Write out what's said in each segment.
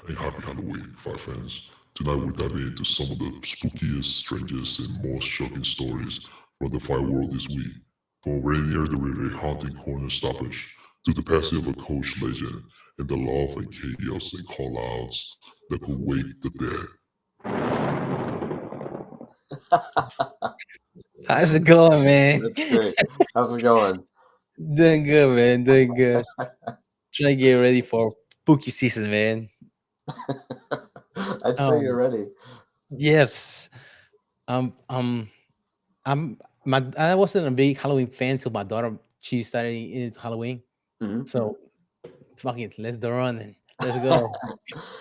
Hey, happy Halloween, five friends. Tonight we're diving into some of the spookiest, strangest, and most shocking stories from the fire world this week. From Rainier the River haunting corner stoppage to the passing of a coach legend and the love and chaos and call-outs that could wake the dead. How's it going, man? That's great. How's it going? Doing good, man. Doing good. Trying to get ready for spooky season, man. I'd say you're Um, ready. yes. Um, um, I wasn't a big Halloween fan till my daughter she started into Halloween. Hmm. So fuck it, let's do run and let's go.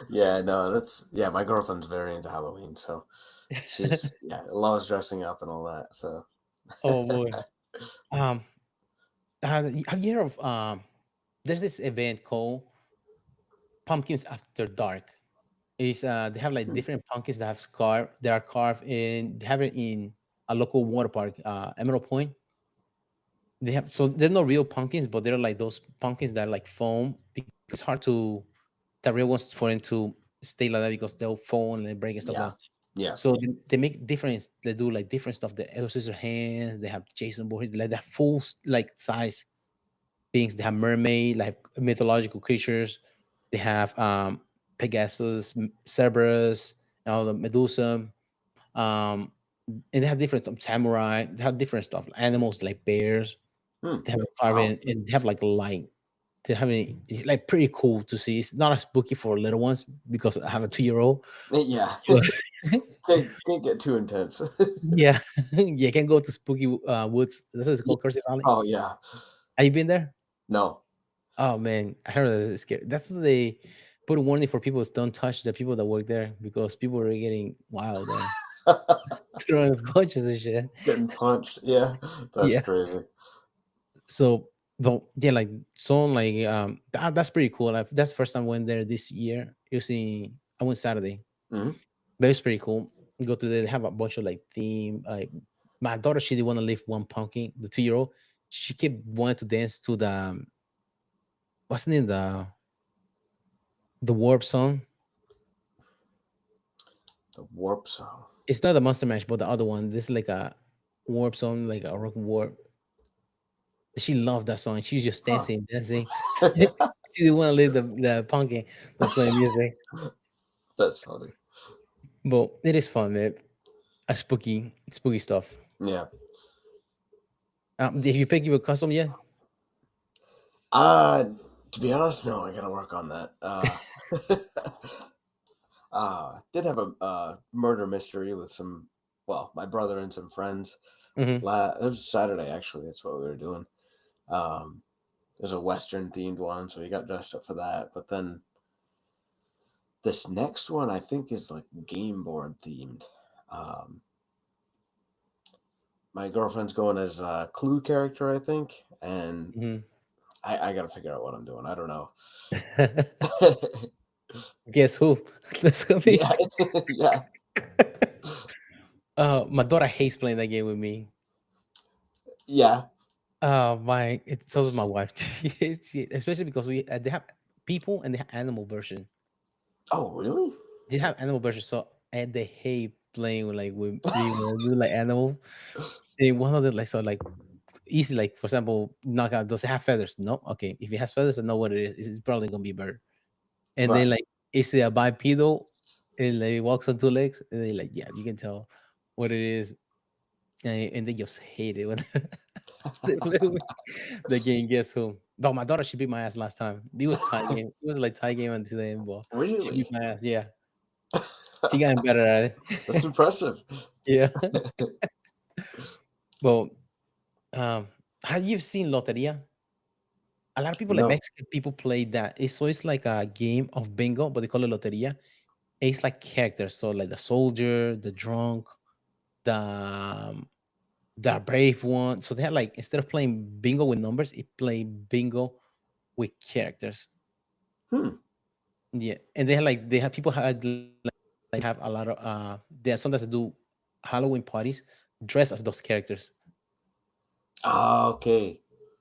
Yeah, no, yeah. My girlfriend's very into Halloween, so she's loves dressing up and all that. So Oh boy. Um, have you heard of There's this event called Pumpkins After Dark. Is They have like hmm. different pumpkins that have carved. They are carved in. They have it in a local water park, Emerald Point. They have so they're not real pumpkins, but they're like those pumpkins that are like foam. Because it's hard to the real ones for them to stay like that because they'll fall and they break and stuff Yeah, like that. yeah. So they make different. They do like different stuff. The Exorcist hands. They have Jason Voorhees. Like that full like size beings. They have mermaid, like mythological creatures. They have Pegasus, Cerberus, and all the Medusa. Um, and they have different samurai. They have different stuff, animals like bears. Hmm. They have a Wow. carving, and they have like light. They have it's like pretty cool to see. It's not as spooky for little ones because I have a 2-year-old. Yeah, But can't get too intense. yeah, yeah, can go to spooky woods. That's what it's Yeah. called, Cursey Valley. Oh yeah. Have you been there? No. Oh man, I heard that it's scary. That's what they put a warning for people: don't touch the people that work there because people are getting wild there, throwing punches and shit. Getting punched. Yeah, that's Yeah. crazy. So, but yeah, like so, like that's pretty cool. Like, that's the first time I went there this year. It was I went Saturday, Hmm. but it's pretty cool. Go to there, they have a bunch of like theme. Like my daughter, she didn't want to leave one pumpkin. The 2-year-old, she kept wanting to dance to the what's the name the warp song. The warp zone. It's not the Monster Mash, but the other one. This is like a warp song, like a rock warp. She loved that song. She's just Huh. dancing, dancing. She didn't want to leave the pumpkin that's playing music. That's funny. But it is fun, man. A spooky stuff. Yeah. Did you pick your custom yet? Uh, to be honest, no, I gotta work on that. Did have a murder mystery with my brother and some friends. Hmm. It was Saturday, actually. That's what we were doing. Um, there's a Western themed one, so we got dressed up for that. But then this next one, I think, is like game board themed. Um, my girlfriend's going as a Clue character, I think, and Hmm. I got to figure out what I'm doing. I don't know. Guess who? That's gonna be. Yeah, yeah, My daughter hates playing that game with me. yeah. My it's so does my wife. Especially because they have people and they have animal version. Oh, really? They have animal version, so and they hate playing with like with me when I do like animals. They one of the like so like easy like for example knockout does it have feathers? No, okay. If it has feathers, I know what it is. It's probably gonna be a bird. And then Right. like is it a bipedal? And like it walks on two legs, and they like yeah, you can tell what it is, and they just hate it when they play with the game. Guess who? No, my daughter she beat my ass last time. It was tie game. It was like tie game until the end, but she beat Really? my ass. Yeah, she got better at That's it. impressive. Yeah, but have you seen Loteria? A lot of people like No. Mexican people play that. It's like a game of bingo, but they call it Loteria. It's like characters, so like the soldier, the drunk, the brave one. So they had like instead of playing bingo with numbers, it play bingo with characters. Hmm. Yeah, and they have people had like have a lot of they sometimes do Halloween parties dressed as those characters. Ah, okay.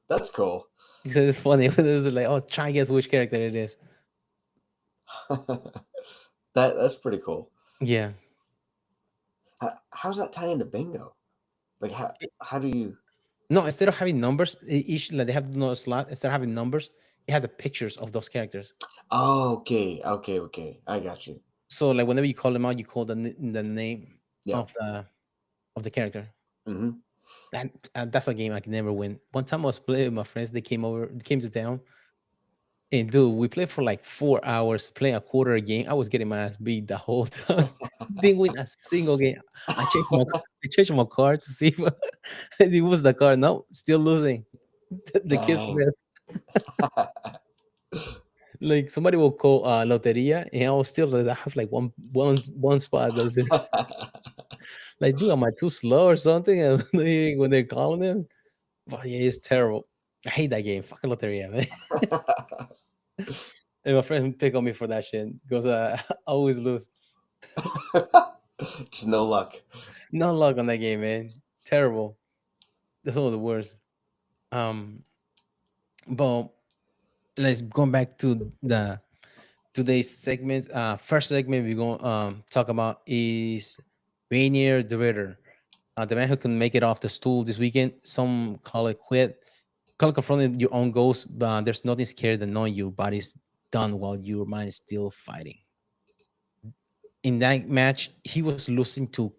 That's cool. So it's funny when it's like, oh, try and guess which character it is. That's pretty cool. Yeah. How's that tie into bingo? Like how do you? No, instead of having numbers, each like they have no slot. Instead of having numbers, you have the pictures of those characters. Oh, okay. I got you. So like whenever you call them out, you call the name Yeah. of the character. Hmm. That's a game I can never win. One time I was playing with my friends. They came to town, and dude, we played for like 4 hours, playing a quarter a game. I was getting my ass beat the whole time. Didn't win a single game. I changed my card to see if it was the card. No, still losing. The kids Dang. left. Like somebody will call loteria, and I was still like, I have like one spot. That's it. Like, dude, am I too slow or something? And when they're calling them, but yeah, it's terrible. I hate that game. Fucking loteria, man. And my friend pick on me for that shit because I always lose. Just no luck. No luck on that game, man. Terrible. That's one of the worst. Um, but let's go back to the today's segment. First segment we're gonna talk about is Rainier the Ritter, the man who can make it off the stool this weekend. Some call it quit. Call it confronting your own ghost, but there's nothing scary than knowing your body's done while your mind is still fighting. In that match, he was losing to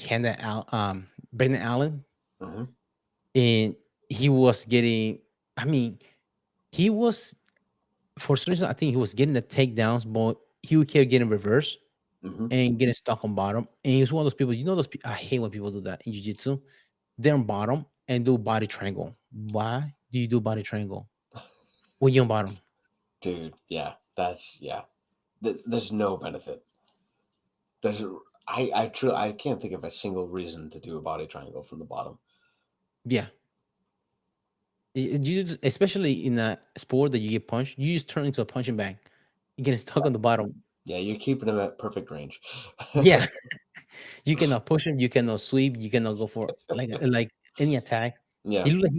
Brendan Allen, Hmm. and he was getting. I mean, he was for some reason. I think he was getting the takedowns, but he would keep getting reversed Hmm. and getting stuck on bottom. And he's one of those people. You know those people. I hate when people do that in jiu-jitsu. They're on bottom and do body triangle. Why do you do body triangle when you're on bottom? Dude, yeah, that's yeah. There's no benefit. There's I truly I can't think of a single reason to do a body triangle from the bottom. Yeah. Especially in a sport that you get punched, you just turn into a punching bag. You get stuck on the bottom. Yeah, you're keeping him at perfect range. Yeah. You cannot push him. You cannot sweep. You cannot go for like any attack. Yeah. He looked like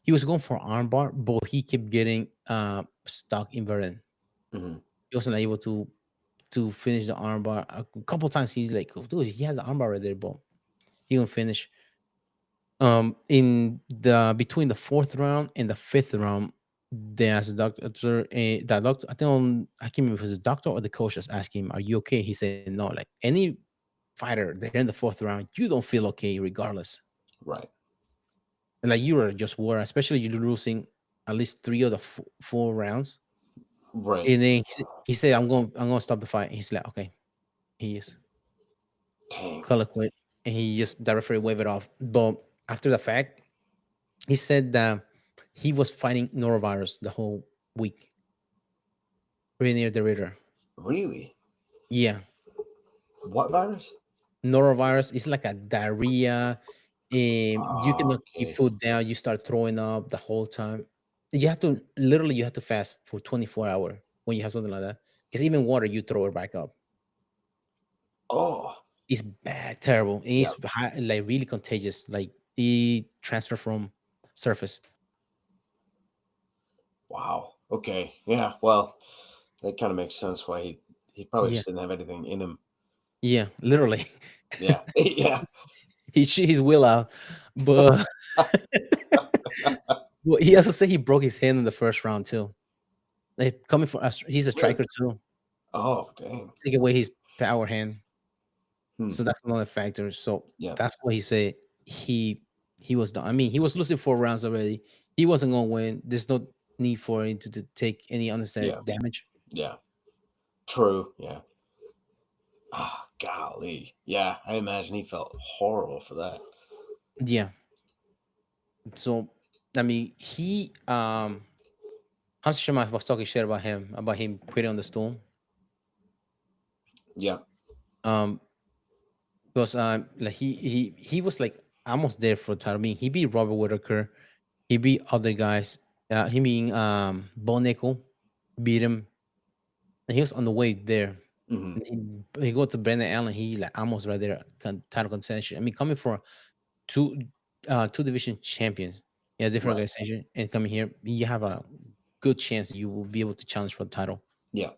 he was going for armbar, but he kept getting stuck inverted. Hmm. He wasn't able to finish the armbar. A couple times he's like, "Oh, dude, he has the armbar right there, but he won't finish." In the between the fourth round and the fifth round, there's a doctor, that doctor. I can't remember if it was a doctor or the coach that's asking him, "Are you okay?" He said, "No." Like any fighter, they're in the fourth round, you don't feel okay regardless. Right. And like you are just war, especially you're losing at least three of the four rounds. Right. And then he said, I'm going to stop the fight." And he's like, "Okay." He is Dang. call it quit, and he just the referee waved it off. But after the fact, he said that he was fighting norovirus the whole week, really near the Ritter. Really? Yeah, What virus? norovirus is like a diarrhea. You cannot keep Okay. food down. You start throwing up the whole time. You have to literally you have to fast for 24 hours when you have something like that. Because even water, you throw it back up. Oh, It's bad, terrible. And yeah. it's like really contagious. Like it transfer from surface. Wow. Okay. Yeah. Well, that kind of makes sense why he probably Yeah, just didn't have anything in him. yeah, literally. Yeah. Yeah. He shit his will out, but well, he also said he broke his hand in the first round too. Like coming for us, he's a Really? striker too. Oh, dang. Take away his power hand, Hmm. so that's another factor. So Yeah. that's what he said. He was done. I mean, he was losing 4 rounds already. He wasn't gonna win. There's no need for him to take any unnecessary Yeah. damage. Yeah. True. Yeah. Ah, golly. Yeah. I imagine he felt horrible for that. Yeah. So I mean, Hans Shema was talking shit about him quitting on the stool. Yeah. Um, because like he was like almost there for the title. I mean, he beat Robert Whitaker, he beat other guys. He being Bo Nickel beat him, and he was on the way there. Hmm. And he go to Brendan Allen. He like almost right there, title contention. I mean, coming for two two division champions, yeah, different Right. organization, and coming here, you have a good chance you will be able to challenge for the title. Yeah.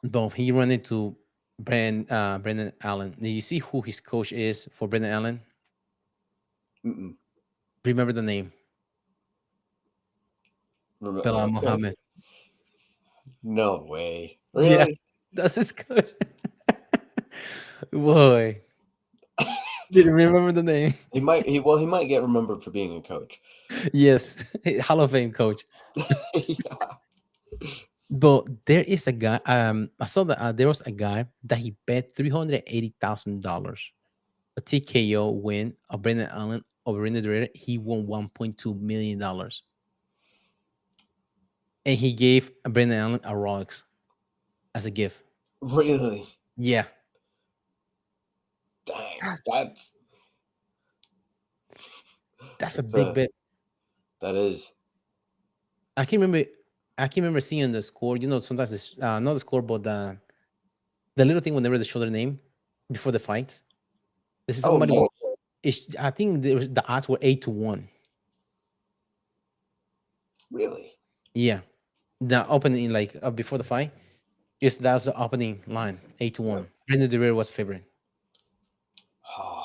But he run into Brendan Allen. Did you see who his coach is for Brendan Allen? Mm-mm. Remember the name? Bilal Okay. Muhammad. No way. Yeah, Really? that's his coach. Boy, did you remember the name? He might. He might get remembered for being a coach. Yes, Hall of Fame coach. Yeah. But there is a guy. I saw that there was a guy that he bet $380,000 a TKO win of Brendan Allen over Randy Dorado. He won $1.2 million, and he gave Brendan Allen a Rolex as a gift. Really? Yeah, Dang. that's That's a big bet. That is. I can remember. I can remember seeing the score. You know, sometimes it's not the score, but the little thing whenever they show their name before the fight. This is Oh somebody. no. I think the odds were 8-1. Really? Yeah, the opening like before the fight. Yes, that was the opening line, 8-1. Brandon Derrida was favorite. Oh,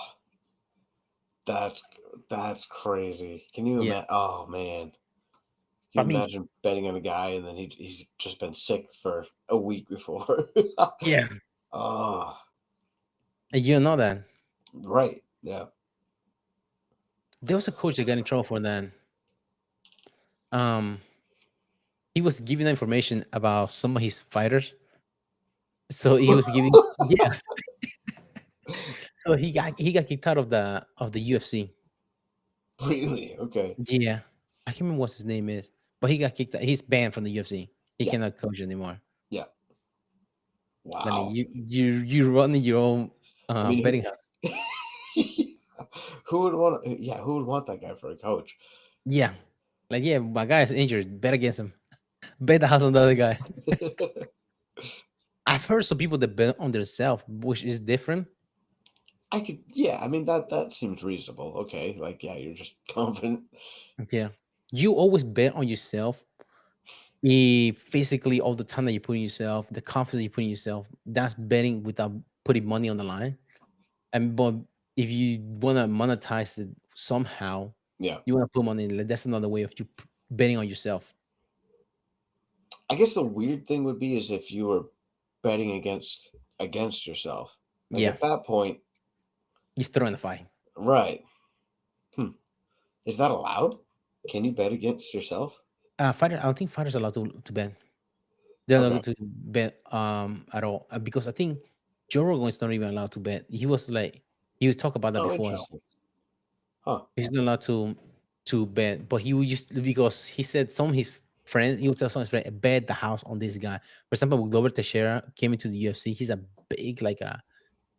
that's crazy. Can you Yeah. imagine? Oh man. Can you I mean, imagine betting on a guy and then he's just been sick for a week before? yeah, Oh, and you know that right. Yeah. there was a coach that got in trouble for that. He was giving information about some of his fighters, so he was giving. Yeah, so he got kicked out of the UFC. Really? Okay. Yeah, I can't remember what his name is, but he got kicked out. He's banned from the UFC. He Yeah. cannot coach anymore. Yeah. I mean, Wow. you running your own I mean, betting house. who would want? Yeah, who would want that guy for a coach? Yeah, like yeah, my guy is injured. Bet against him. Bet the house on the other guy. I've heard some people that bet on themselves, which is different. I could. Yeah. I mean that seems reasonable. Okay. Like yeah, you're just confident. Yeah, you always bet on yourself. Physically, all the time that you put in yourself, the confidence you put in yourself, that's betting without putting money on the line. And but if you want to monetize it somehow, Yeah. you want to put money in it. That's another way of you betting on yourself. I guess the weird thing would be is if you were betting against yourself. Like Yeah, at that point, he's throwing the fight. right? Is that allowed? Can you bet against yourself? Fighter, I don't think fighters are allowed to bet. They're not Okay. allowed to bet at all because I think Joe Rogan is not even allowed to bet. He was like he would talk about that Oh, before. interesting. Huh. He's not allowed to bet, but he would just because he said some of his friends, he would tell some of his friends, bet the house on this guy. For example, with Glover Teixeira came into the UFC, he's a big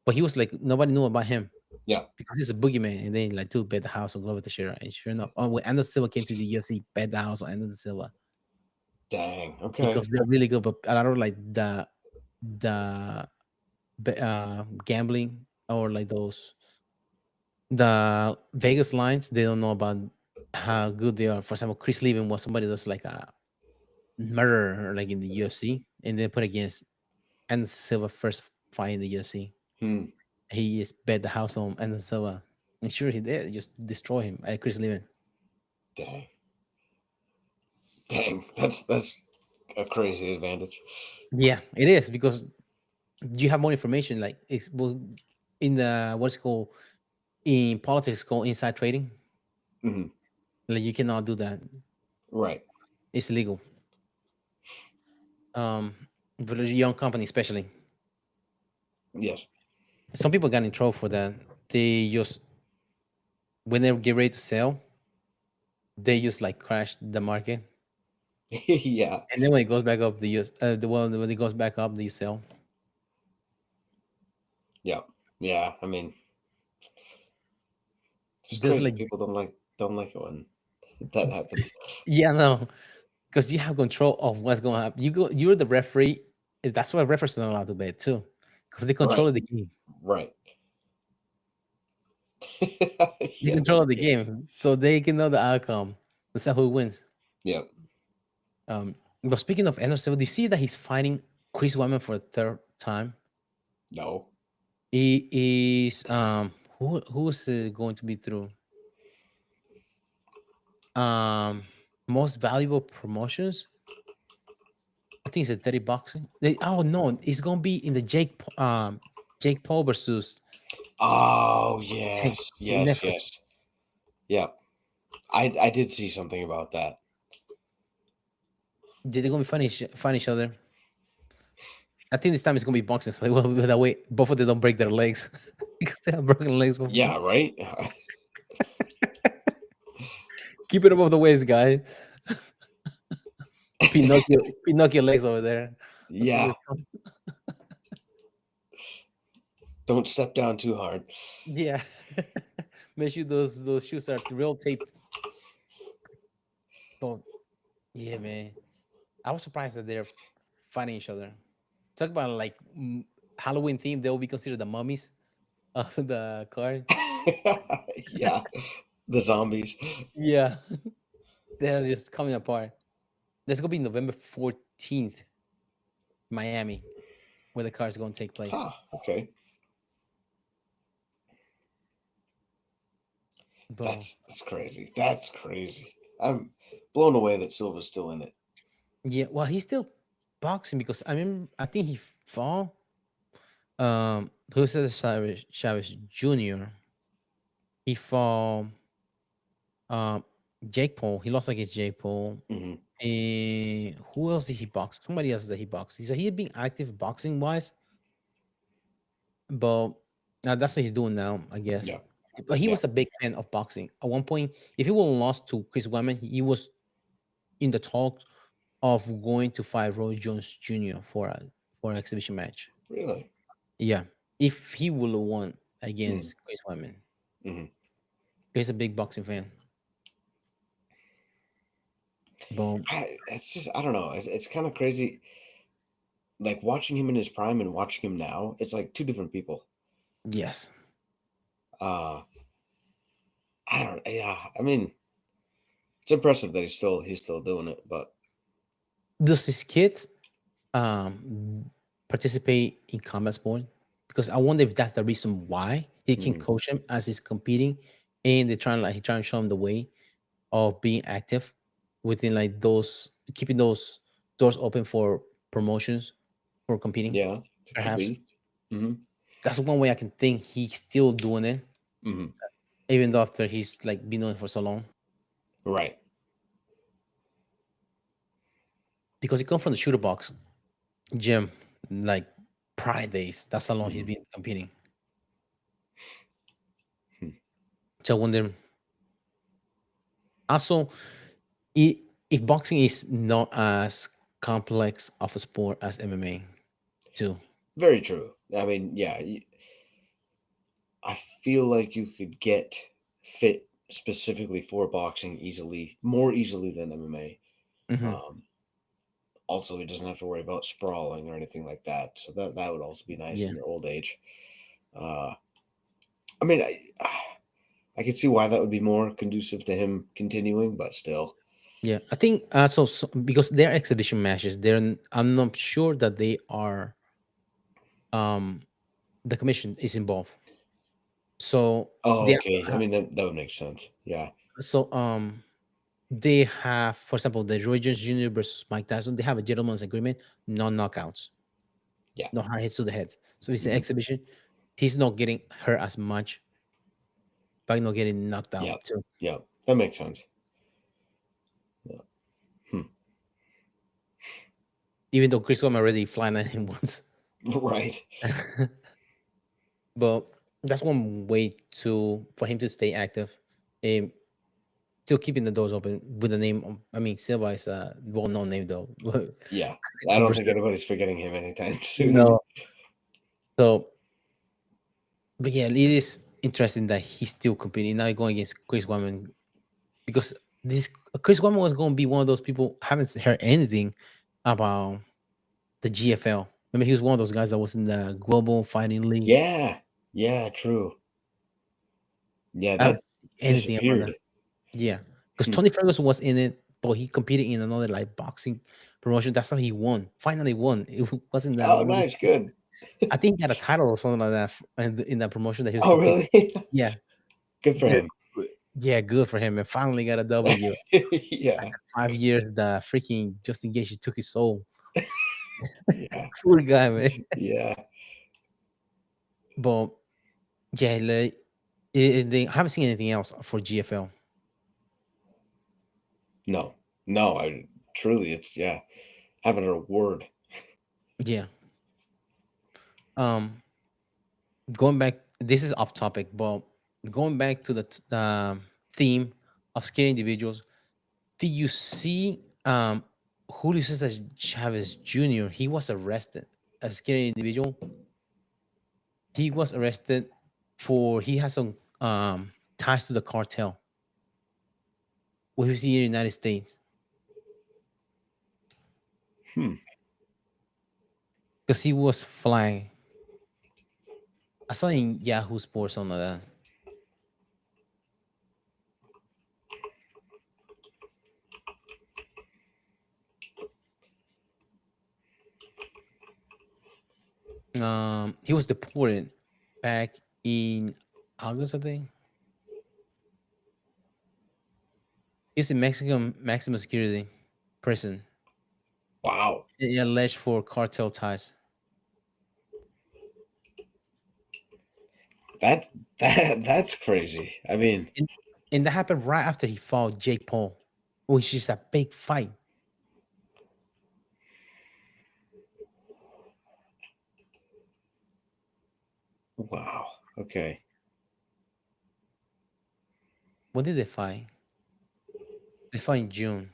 but he was like nobody knew about him Yeah. because he's a boogeyman, and then like to bet the house on Glover Teixeira, and sure enough, when Anderson Silva came to the UFC, bet the house on Anderson Silva Dang. Okay. because they're really good. But a lot of like the gambling or like the Vegas lines, they don't know about how good they are. For example, Chris Levin was somebody that's like a murderer, like in the UFC, and they put against Anderson Silva first fight in the UFC. Hmm. He just bet the house on Anderson Silva, and sure he did, just destroy him. Chris Levin. Dang. Dang. That's a crazy advantage. Yeah, it is because you have more information. Like it's well, in the what's it called in politics, it's called inside trading. Hmm. Like you cannot do that. Right. It's illegal. For a young company, especially. Yes. Some people got in trouble for that. They just when they get ready to sell, they just like crash the market, Yeah. and then when it goes back up, the one when it goes back up, they sell. Yeah. Yeah. I mean, it's There's crazy. like People don't like it when that happens. yeah, no, because you have control of what's going to happen. You're the referee. That's why referees are not allowed to bet too, because they control Right. the game. Right. They Yeah. control the game, so they can know the outcome. That's how who wins. Yeah. But speaking of Anderson Silva, do you see that he's fighting Chris Weidman for the third time? No. He is who's going to be through most valuable promotions? I think it's a Dirty Boxing. Oh no, it's gonna be in the Jake Paul versus Oh Tank yes, in yes, Netflix. yes. Yep. I did see something about that. They're gonna be fighting each other. I think this time it's gonna be boxing, so well, that way both of them don't break their legs because they have broken legs before. Yeah, right? Keep it above the waist, guy. Pinocchio legs over there. Yeah. Don't step down too hard. Yeah. Make sure those shoes are real tape. But yeah, man. I was surprised that they're fighting each other. Talk about like Halloween theme, they will be considered the mummies of the card. Yeah. The zombies. Yeah. They're just coming apart. That's gonna be November 14th, Miami, where the card is gonna take place. Huh, okay. But That's crazy. That's crazy. I'm blown away that Silva's still in it. yeah, well, he's still boxing because I think he fought Jose Chavez Jr. He fought um Jake Paul. He lost against Jake Paul. Hmm. And who else did he box? Somebody else that he boxed. He had been active boxing wise, but that's what he's doing now, I guess. Yeah. But he Yeah. was a big fan of boxing. At one point, if he would have lost to Chris Weidman, he was in the talks of going to fight Roy Jones Jr. for an exhibition match. Really? Yeah, if he would have won against Chris Weidman, Hmm. he's a big boxing fan. But It's just, I don't know. It's kind of crazy. Like watching him in his prime and watching him now, it's like two different people. yes, I don't, yeah. I mean, it's impressive that he's still doing it, but does his kids participate in combat sport? Because I wonder if that's the reason why he can coach him as he's competing, and he trying to show him the way of being active within like those keeping those doors open for promotions for competing. yeah, it could Perhaps be. Hmm. that's one way I can think he's still doing it, Hmm. even though after he's like been doing it for so long. Right. Because he come from the shooter box gym, like Pride days. That's how long he's been competing. So I wonder. Also, if boxing is not as complex of a sport as MMA, too. Very true. I mean, yeah, I feel like you could get fit specifically for boxing more easily than MMA. Mhm. Also, he doesn't have to worry about sprawling or anything like that. So that would also be nice Yeah. in your old age. I mean, I could see why that would be more conducive to him continuing, but still. Yeah, I think also because they're exhibition matches, I'm not sure that they are. The commission is involved, so Oh, okay. I mean, that would make sense. Yeah. so they have, for example, the Roy Jones Jr. versus Mike Tyson. They have a gentleman's agreement, no knockouts, Yeah. no hard hits to the head. So it's an exhibition. He's not getting hurt as much, but not getting knocked out Yeah. too. Yeah. That makes sense. Yeah. Even though Chris Weidman already flying at him once. Right. But that's one way for him to stay active, and still keeping the doors open with the name. I mean, Silva is a well-known name though. Yeah. I don't think anybody's forgetting him anytime soon. No. So, but yeah, it is interesting that he's still competing now, going against Chris Weidman, because this Chris Weidman was going to be one of those people. Haven't heard anything about the GFL. Remember, he was one of those guys that was in the Global Fighting League. Yeah. Yeah. True. Yeah. I That anything about disappeared. that. Yeah, because Tony Ferguson was in it, but he competed in another like boxing promotion. That's how he won. Finally won. It wasn't that Oh, long. nice, good. I think he got a title or something like that in that promotion that he was Oh, competing. really? Yeah, Good for very him. good. Yeah, good for him. And finally got a W. Yeah, 5 years, the freaking Justin Gaethje took his soul. yeah, Poor guy, man. yeah. But yeah, like, I haven't seen anything else for GFL. No, no. I truly, it's yeah. Haven't heard a word. Yeah. Um, going back, this is off topic, but going back to the theme of scary individuals, did you see Julio Cesar Chavez Jr.? He was arrested. A scary individual. He was arrested for he has some ties to the cartel. Well, he was here in the United States Hmm. because he was flying. I saw in Yahoo Sports something like that. He was deported back in August, I think. He's in Mexican maximum security prison. Wow. Alleged for cartel ties. That's that's crazy. I mean, And that happened right after he fought Jake Paul, which is a big fight. wow. Okay. When did they fight? They fought in June.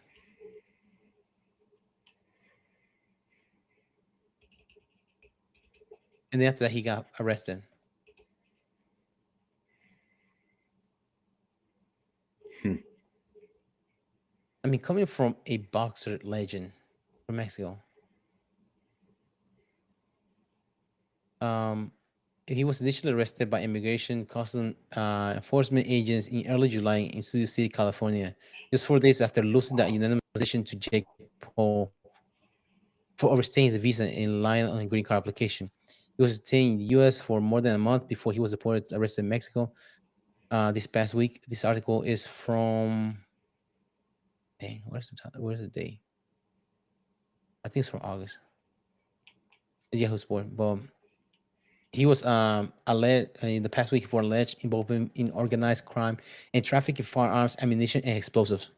And then after that, he got arrested. Hmm. I mean, coming from a boxer legend from Mexico, he was initially arrested by immigration custom enforcement agents in early July in Studio City, California, just 4 days after losing the unanimous decision to Jake Paul for overstaying his visa in line on a green card application. He was detained in the U.S. for more than a month before he was deported, arrested in Mexico this past week. This article is from. Dang, where's the day? I think it's from August. Yahoo Sport. But he was alleged in the past week for alleged involvement in organized crime and trafficking firearms, ammunition, and explosives.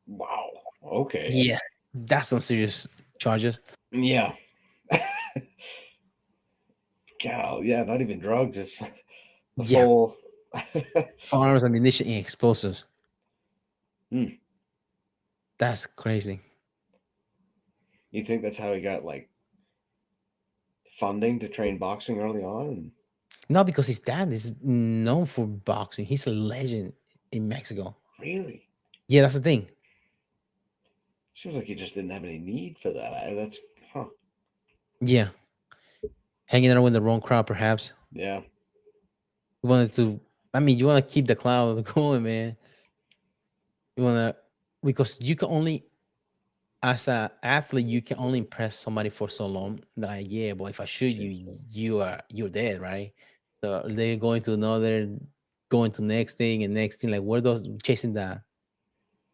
Wow. Okay. Yeah, that's some serious charges. Yeah. Gal. Yeah. Not even drugs. Just the Yeah, full. firearms, ammunition, and explosives. Hmm. That's crazy. You think that's how he got like funding to train boxing early on? Not because his dad is known for boxing. He's a legend in Mexico. Really? Yeah, that's the thing. Seems like he just didn't have any need for that. That's huh. Yeah, hanging out with the wrong crowd, perhaps. Yeah. You wanted to. I mean, you want to keep the cloud going, man. You want to because you can only as an athlete you can only impress somebody for so long. Like, yeah, but if I shoot you, you're dead, right? So they're going to next thing and next thing. Like, we're those chasing the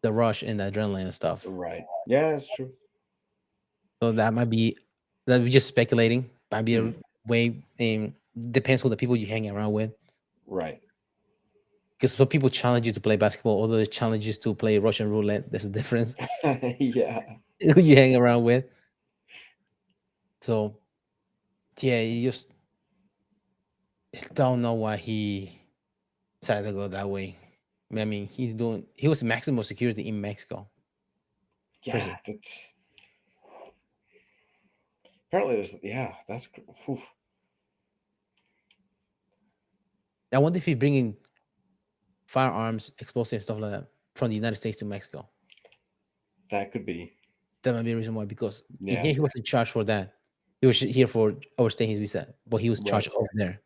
rush and the adrenaline and stuff. Right. Yeah, that's true. So that we're just speculating. Might be a Mhm. way. And depends on the people you hang around with. Right. Because some people challenge you to play basketball, others challenge you to play Russian roulette. There's a difference Yeah. who you hang around with. So yeah, you just don't know why he decided to go that way. I mean, he was maximum security in Mexico. Yeah. Prison. That's apparently there's yeah. That's whew. I wonder if he's bringing firearms, explosives, stuff like that from the United States to Mexico. That could be. That might be a reason why, because in Yeah. here he wasn't charged for that. He was here for overstaying his visa, but he was charged Right. over there.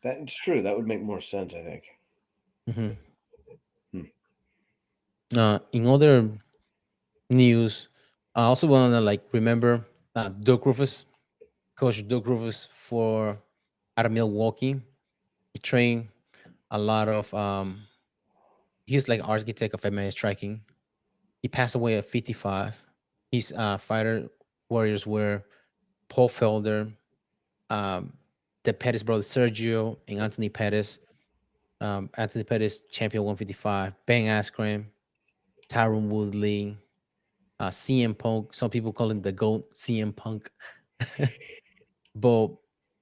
That's true. That would make more sense, I think. Hmm. Hmm. In other news. I also want to like remember Doug Rufus, Coach Doug Rufus for out of Milwaukee. He trained a lot of. He's like architect of MMA striking. He passed away at 55. His fighter warriors were Paul Felder, um, the Pettis brothers Sergio and Anthony Pettis. Anthony Pettis, champion 155. Ben Askren, Tyron Woodley, CM Punk. Some people call him the GOAT, CM Punk. But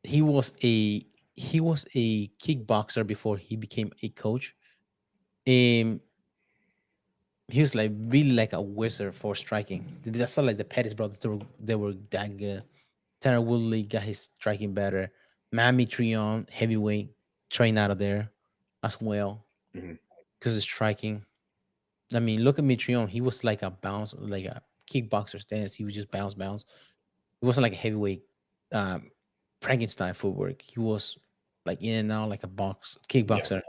he was a he was a kickboxer before he became a coach. And he was like really like a wizard for striking. That's not like the Pettis brothers. They were that good. Tanner Woodley got his striking better. Mammy Trion, heavyweight, trained out of there as well Mhm. because of striking. I mean, look at Mitrione. He was like a bounce, like a kickboxer stance. He would just bounce, bounce. It wasn't like a heavyweight um, Frankenstein footwork. He was like in and out like a box kickboxer.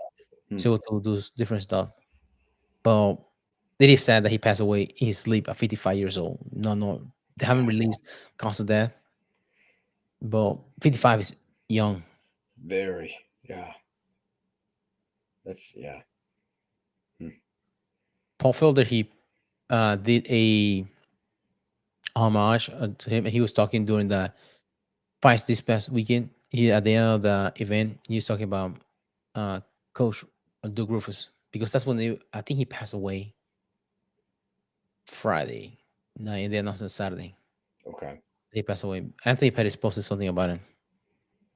Hmm. So to do different stuff. But it is sad that he passed away in his sleep at 55 years old. No, no, they haven't released cause of death. But 55 is young. Very. Yeah. That's yeah. Paul Felder, he did a homage to him. He was talking during the fights this past weekend. He at the end of the event, he was talking about uh, Coach Doug Rufus because that's when I think he passed away Friday night, and then also Saturday Okay. he passed away. Anthony Pettis posted something about him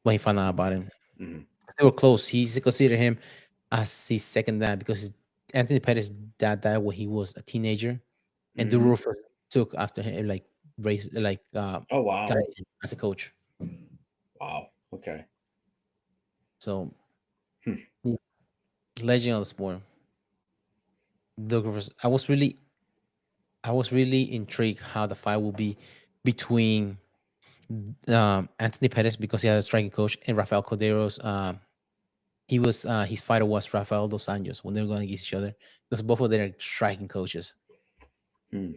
when he found out about him. Mhm. They were close. He considered him as his second dad because Anthony Pettis' dad died when he was a teenager, and Doug Mhm. Rufus took after him, like raised, like Oh wow. guided him as a coach. Wow. Okay. So, Hmm. yeah, legend of the sport. Doug Rivers. I was really intrigued how the fight will be between Anthony Pettis because he had a striking coach and Rafael Corderos. He was his fighter was Rafael dos Anjos when they were going against each other because both of them are striking coaches. Hmm.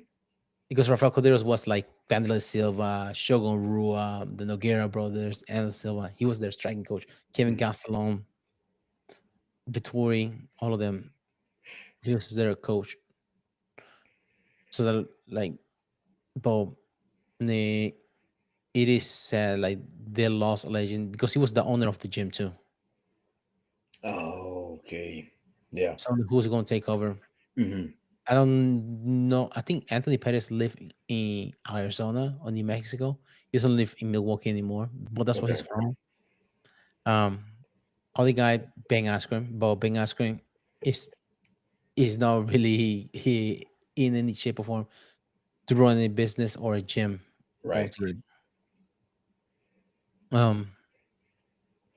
Because Rafael Corderos was like Vandela Silva, Shogun Rua, the Noguera brothers, and Silva. He was their striking coach. Kevin Gastelum, Vittori, all of them. He was their coach. So that like, but it is sad like they lost a legend because he was the owner of the gym too. Oh, okay. Yeah. So who's going to take over? Hmm. I don't know. I think Anthony Pettis lived in Arizona or New Mexico. He doesn't live in Milwaukee anymore, but that's where Okay. he's from. Um, other guy Ben Askren, but Ben Askren is is not really he in any shape or form to run a business or a gym Right. altogether. Um,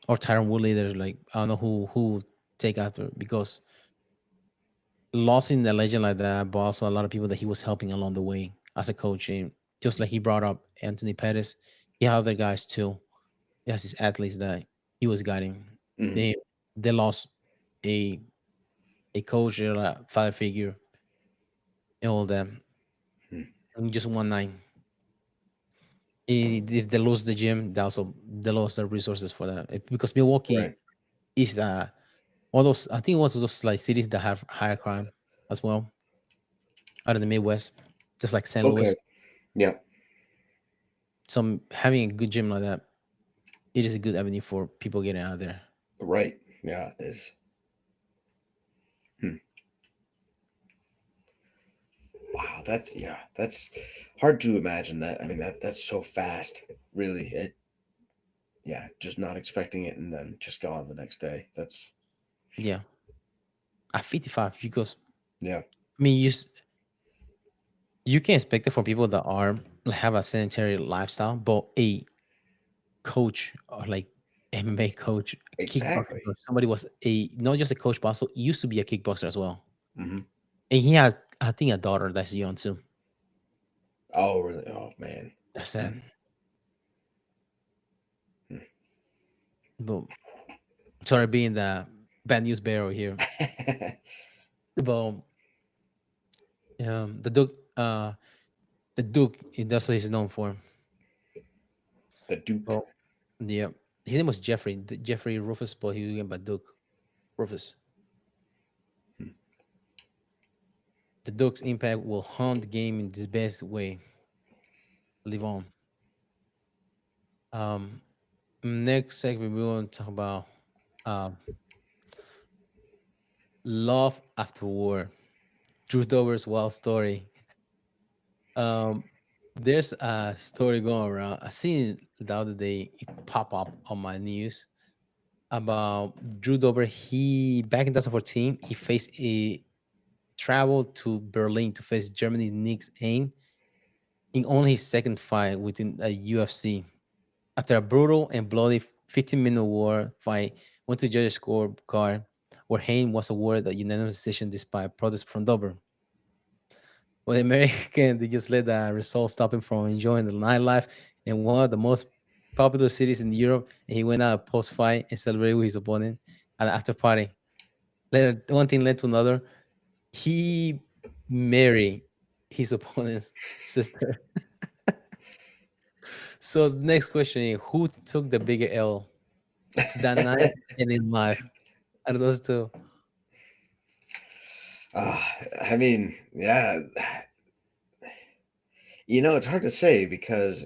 or Tyron Woodley, there's like I don't know who take after because losing a legend like that, but also a lot of people that he was helping along the way as a coach. And just like he brought up Anthony Pettis, he had other guys too. He has his athletes that he was guiding. Hmm. They lost a a coach or a father figure and all that. Hmm. And just one night. If they lose the gym, they also they lost the resources for that. Because Milwaukee Right. is all those I think one of those like cities that have higher crime as well out of the Midwest, just like St. Okay. Louis. Yeah. So having a good gym like that, it is a good avenue for people getting out of there. Right. Yeah. It is. Hmm. Wow. That's yeah. That's hard to imagine that. I mean that's so fast. Really. It. Yeah. Just not expecting it and then just gone the next day. That's Yeah, at 55, because yeah. I mean you can expect it from people that are have a sedentary lifestyle, but a coach or like MMA coach, kickboxing Exactly. coach, somebody was a not just a coach, but also used to be a kickboxer as well. Hmm. And he has, I think, a daughter that's young too. Oh really? Oh man. That's sad. Hmm. But sorry, being the bad news bearer here. But the Doug, Uh, the Duke. That's what he's known for. The Duke. Oh, yeah. His name was Jeffrey. Jeffrey Rufus, but he went by Duke Rufus. The Duke's impact will haunt the game in this best way. Live on. Um, Next segment we want to talk about um, love after war. Drew Dober's wild story. Um, there's a story going around. I seen it the other day. It pop up on my news about Drew Dober. He back in 2014 he faced a travel to Berlin to face Germany's Nick Ain in only his second fight within a UFC. After a brutal and bloody 15-minute war fight, went to judges' scorecard, where Hain was awarded a unanimous decision despite protests from Dober. Well, the American, they just let the result stop him from enjoying the nightlife in one of the most popular cities in Europe. And he went out post fight and celebrated with his opponent at the after party. One thing led to another. He married his opponent's sister. So the next question is, who took the bigger L that night and in life out of those two? I mean, yeah, it's hard to say because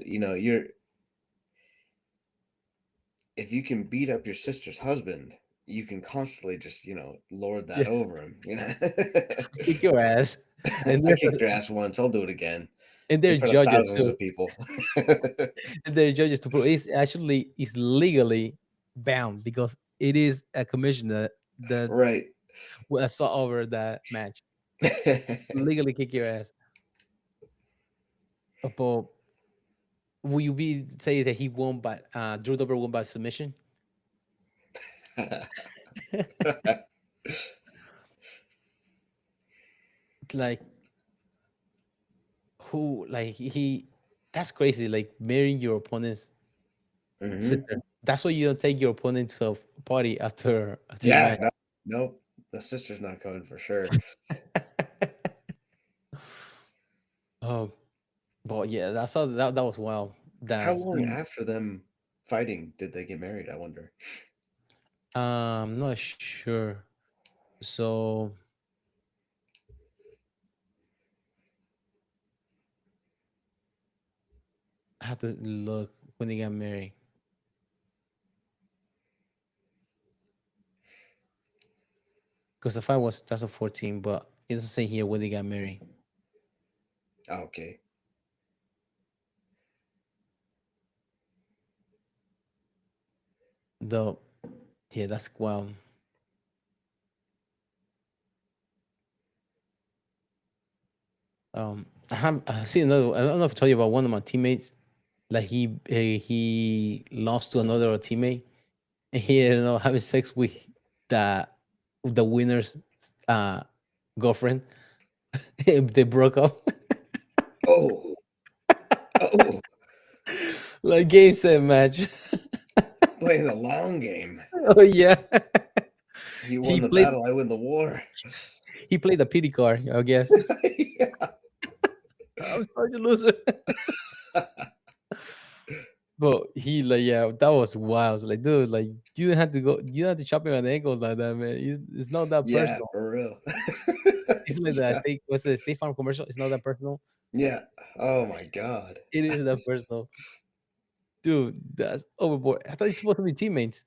if you can beat up your sister's husband, you can constantly just lord that Yeah, over him. kick your ass. And I there's kicked your ass once. I'll do it again and in there's front of judges thousands too. of people. And there's judges to prove it's legally bound because it is a commissioner that Right. saw over that match. Legally kick your ass. But will you be say that he won by Drew Dober won by submission? Like who like he that's crazy. Like marrying your opponent's Hmm. sister. That's why you don't take your opponent to a party after your Yeah. match. No. Nope. The sister's not coming for sure. Oh, but yeah, that's how that was wild. How That long after them fighting did they get married? I wonder. not sure. So I have to look when they got married because the fight was 2014, but it doesn't say here when they got married. Okay. Though, yeah, that's wild. I see another. I don't know if I told you about one of my teammates. Like he lost to another teammate, and he ended up having sex with the the winner's uh girlfriend. They broke up. Oh. Oh. Like game set match. Playing the long game. Oh yeah. He won he the played battle. I win the war. he played the pity card, I guess. Yeah. I'm such a loser. But he like yeah, that was wild. So, like, dude, like you didn't have to go, you don't have to chop him on the ankles like that, man. It's not that Yeah, personal. for real. It's like the Yeah. state what's the State Farm commercial? It's not that personal. Yeah. Oh my God. It is that personal. Dude, that's overboard. I thought you're supposed to be teammates.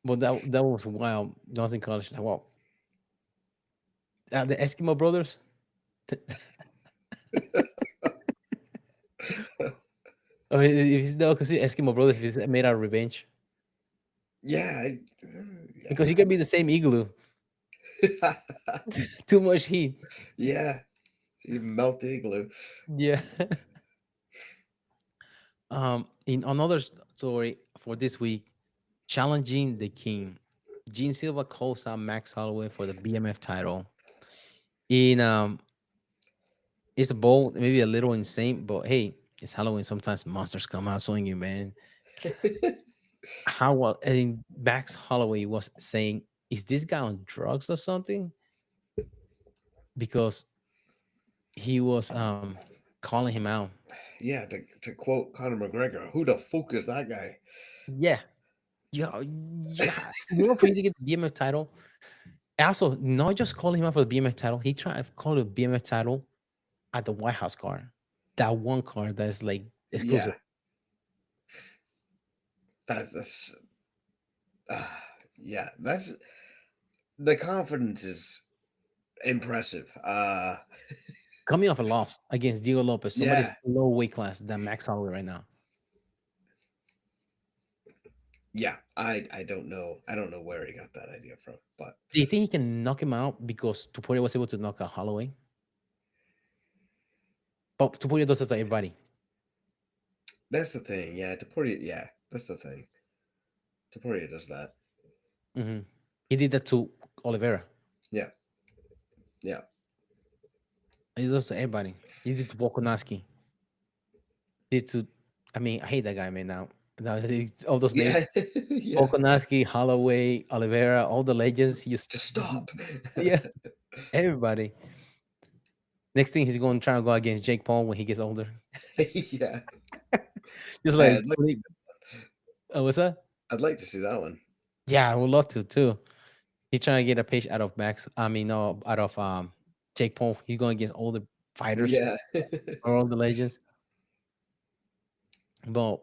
But that was wild. When I was in college. Like, wow. The Eskimo brothers. Or if it's no, because Eskimo brothers, if it's made out of revenge. Yeah. Because you can be the same igloo. Yeah. Too much heat. Yeah. You melt the igloo. Yeah. In another story for this week, challenging the king. Gene Silva calls out Max Holloway for the BMF title. In it's bold, maybe a little insane, but hey, it's Halloween. Sometimes monsters come out swinging, man. How well? And Max Holloway was saying, "Is this guy on drugs or something?" because he was calling him out. Yeah, to quote Conor McGregor, who the fuck is that guy? Yeah, yeah, yeah. You know, for you to get the BMF title, also not just calling him out for the BMF title. He tried to call the BMF title at the White House card. That one card that's like exclusive. Yeah, that's uh, yeah, that's the confidence is impressive. Coming off a loss against Diego Lopez, somebody's Yeah, lower weight class than Max Holloway right now. yeah. I don't know. I don't know where he got that idea from, but Do you think he can knock him out because Topuria was able to knock out Holloway? But Topuria does this to everybody. that's the thing. Yeah, Taporia. Yeah, that's the thing. Taporia does that. Hmm. He did that to Oliveira. Yeah, yeah, He does to everybody. He did to Volkanovski. He did to, I mean, I hate that guy, man. Now all those yeah, names: yeah. Volkanovski, Holloway, Oliveira, all the legends. He just, Just stop. yeah, everybody. Next thing he's going to try to go against Jake Paul when he gets older. Yeah, Just Hey, like, what's that? I'd like to see that one. Yeah, I would love to too. He's trying to get a page out of Max. I mean, no, out of Jake Paul. He's going against older fighters Yeah, or all the legends. But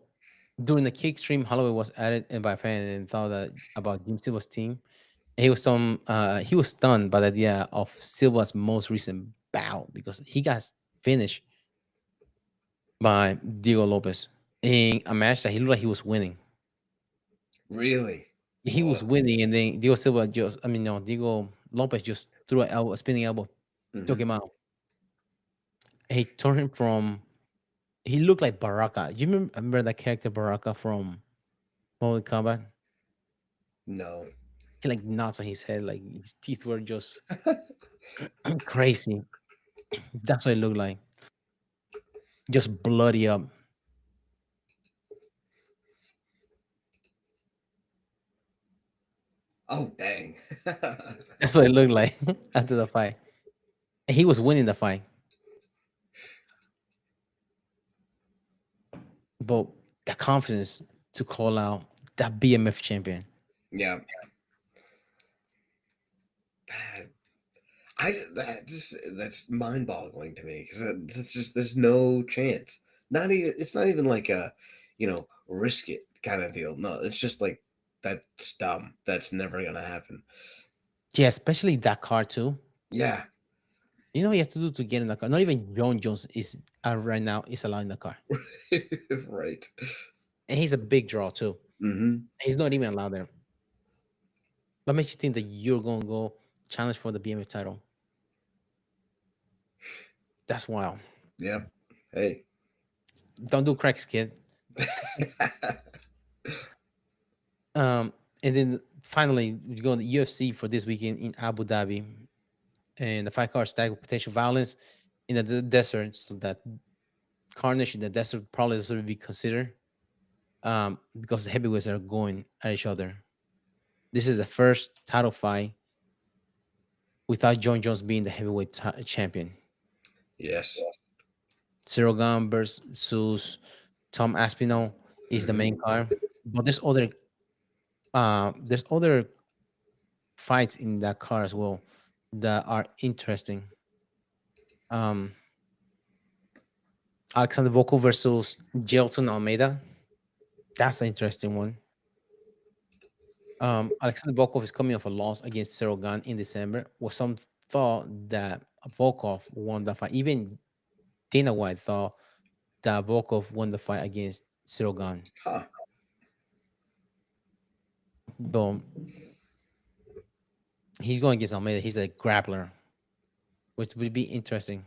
during the kick stream, Holloway was added in by a fan and thought that about Jim Silva's team. And he was stunned by the idea of Silva's most recent bout because he got finished by Diego Lopez in a match that he looked like he was winning. really. He was Oh, winning, and then Diego Silva just, I mean, no, Diego Lopez just threw a spinning elbow, took mhm. him out. And he turned him from, he looked like Baraka. You remember that character Baraka from Mortal Kombat? No. He like knots on his head, like his teeth were just crazy. That's what it looked like. Just bloody up. Oh, dang. That's what it looked like after the fight. And he was winning the fight. But the confidence to call out that BMF champion. Yeah. That, that's mind-boggling to me because it's just there's no chance. Not even it's not even like a, risk it kind of deal. No, it's just like that's dumb. That's never gonna happen. Yeah, especially that car too. Yeah. You know what you have to do to get in the car? Not even John Jones is right now is allowed in the car. Right. And he's a big draw too. Mm-hmm. He's not even allowed there. What makes you think that you're going to go challenge for the BMF title? That's wild. Yeah. Hey. Don't do cracks, kid. And then finally, we go to the UFC for this weekend in Abu Dhabi. And the fight card stacked with potential violence in the desert. So that carnage in the desert probably doesn't be considered because the heavyweights are going at each other. This is the first title fight without John Jones being the heavyweight champion. Yes. Cyril Gane versus Tom Aspinall is the main card, but there's other fights in that card as well that are interesting. Um, Alexander Volkov versus Gelton Almeida. That's an interesting one. Alexander Volkov is coming off a loss against Cyril Gane in December. Was some thought that Volkov won the fight. Even Dana White thought that Volkov won the fight against Cyril Gane. Huh. But he's going against Almeida. He's a grappler, which would be interesting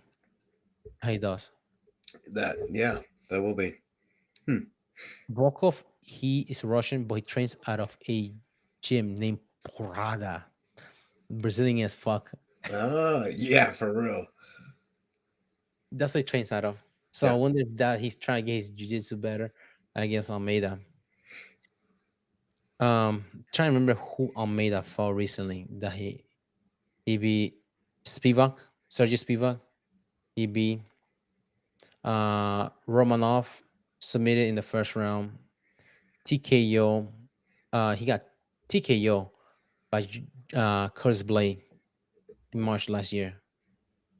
how he does. That will be. Volkov, he is Russian, but he trains out of a gym named Porada. Brazilian as fuck. Oh, yeah, for real. That's what he trains out of. So Yeah. I wonder if that he's trying to get his jiu-jitsu better against Almeida. Trying to remember who Almeida fought recently that he beat Spivak. Sergey Spivak. He beat Romanov, submitted in the first round. TKO. He got TKO by Curtis Blade in March last year.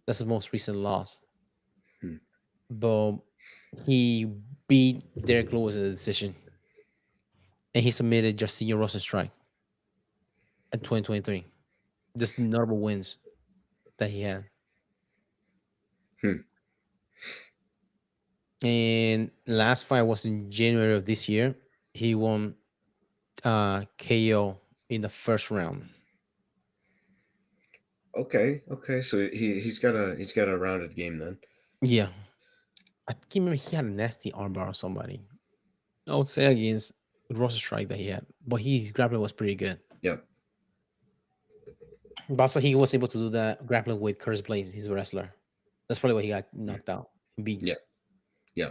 That's his most recent loss. Hmm. But he beat Derek Lewis in a decision, and he submitted Justin Rosenstrike in 2023. Just notable wins that he had. Hmm. And last fight was in January of this year. He won KO in the first round. Okay. So he's got a rounded game then. Yeah. I can't remember, he had a nasty armbar on somebody. I would say against Rosenstrike that he had. But his grappling was pretty good. Yeah. But also he was able to do that grappling with Curtis Blaze, his wrestler. That's probably why he got knocked out. Beat. Yeah. Yeah.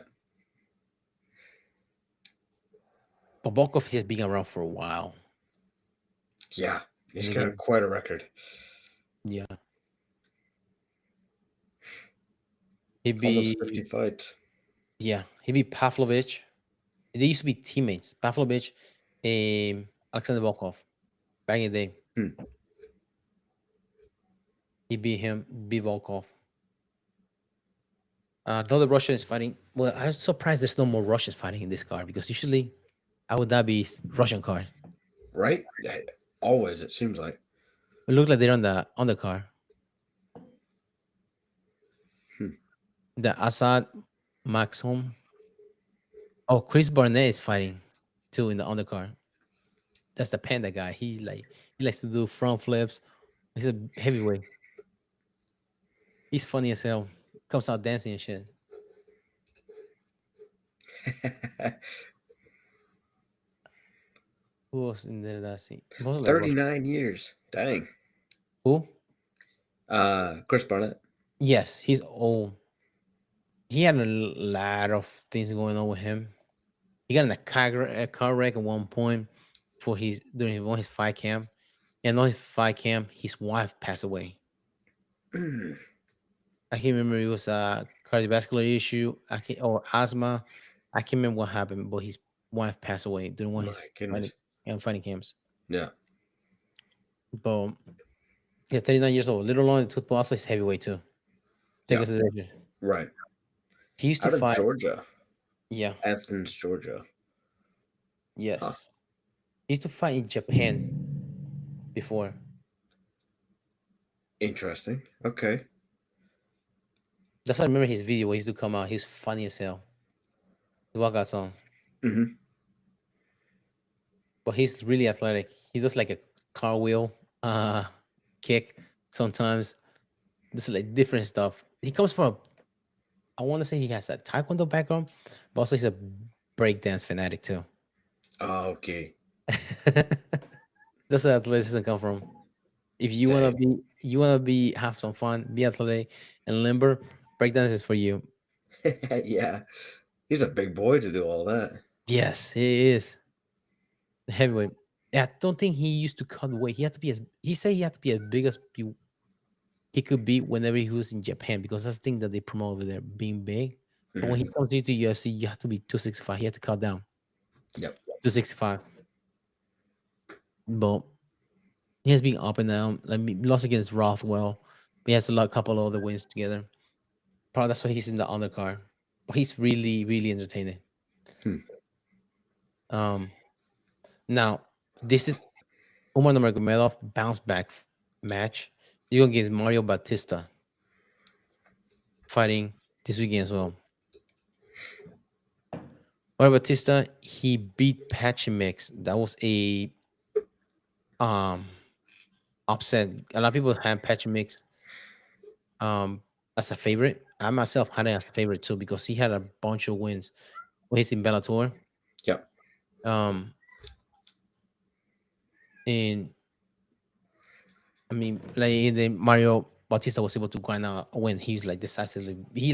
But Volkov has been around for a while. Yeah. He's And got again- quite a record. Yeah. He Almost beat 50 fights. Yeah, he beat Pavlovich. They used to be teammates. Pavlovich and Alexander Volkov back in the day. Hmm. He beat Volkov. Another Russian is fighting. Well, I'm surprised there's no more Russians fighting in this card because usually I would not be Russian card. Right? Yeah, always, it seems like. It looked like they're on the undercard. Hmm. The Assad Maxim. Oh, Chris Barnett is fighting too in the undercard. That's the panda guy. He likes to do front flips. He's a heavyweight. He's funny as hell. Comes out dancing and shit. Who else in there that I see? Most of the Russian- 39 years. Dang. Who? Chris Barnett. Yes, he's old. He had a lot of things going on with him. He got in a car wreck at one point for during one of his fight camp. And on his fight camp, his wife passed away. I can't remember, it was a cardiovascular issue or asthma. I can't remember what happened, but his wife passed away during one of My his goodness. fighting camps. Yeah. But yeah, 39 years old. Little long tooth, but also he's heavyweight too. Take Yeah. consideration. Right. He used to Out of fight. Georgia. Yeah. Athens, Georgia. Yes. Huh. He used to fight in Japan before. Interesting. Okay. That's why I remember his video where he used to come out. He's funny as hell. The workout song. Mm-hmm. But he's really athletic. He does like a cartwheel kick sometimes. This is like different stuff. He comes from I want to say he has a taekwondo background, but also he's a breakdance fanatic too. Oh, okay. That's where athleticism come from. If you wanna have some fun, be athletic and limber, breakdance is for you. Yeah. He's a big boy to do all that. Yes, he is. Heavyweight. I don't think he used to cut weight. He said he had to be as big as he could be whenever he was in Japan because that's the thing that they promote over there, being big. But when he comes into UFC, you have to be 265. He had to cut down. Yep. 265. But he has been up and down. Like lost against Rothwell. But he has a couple other wins together. Probably that's why he's in the undercard. But he's really, really entertaining. Now this is Umar Nurmagomedov bounce back match. You go against Mario Batista fighting this weekend as well. Mario Batista, he beat Patchy Mix. That was a upset. A lot of people have Patchy Mix as a favorite. I myself had it as a favorite too because he had a bunch of wins when he's in Bellator. Yep. And I mean, like then Mario Bautista was able to grind out a win. He's like decisively. He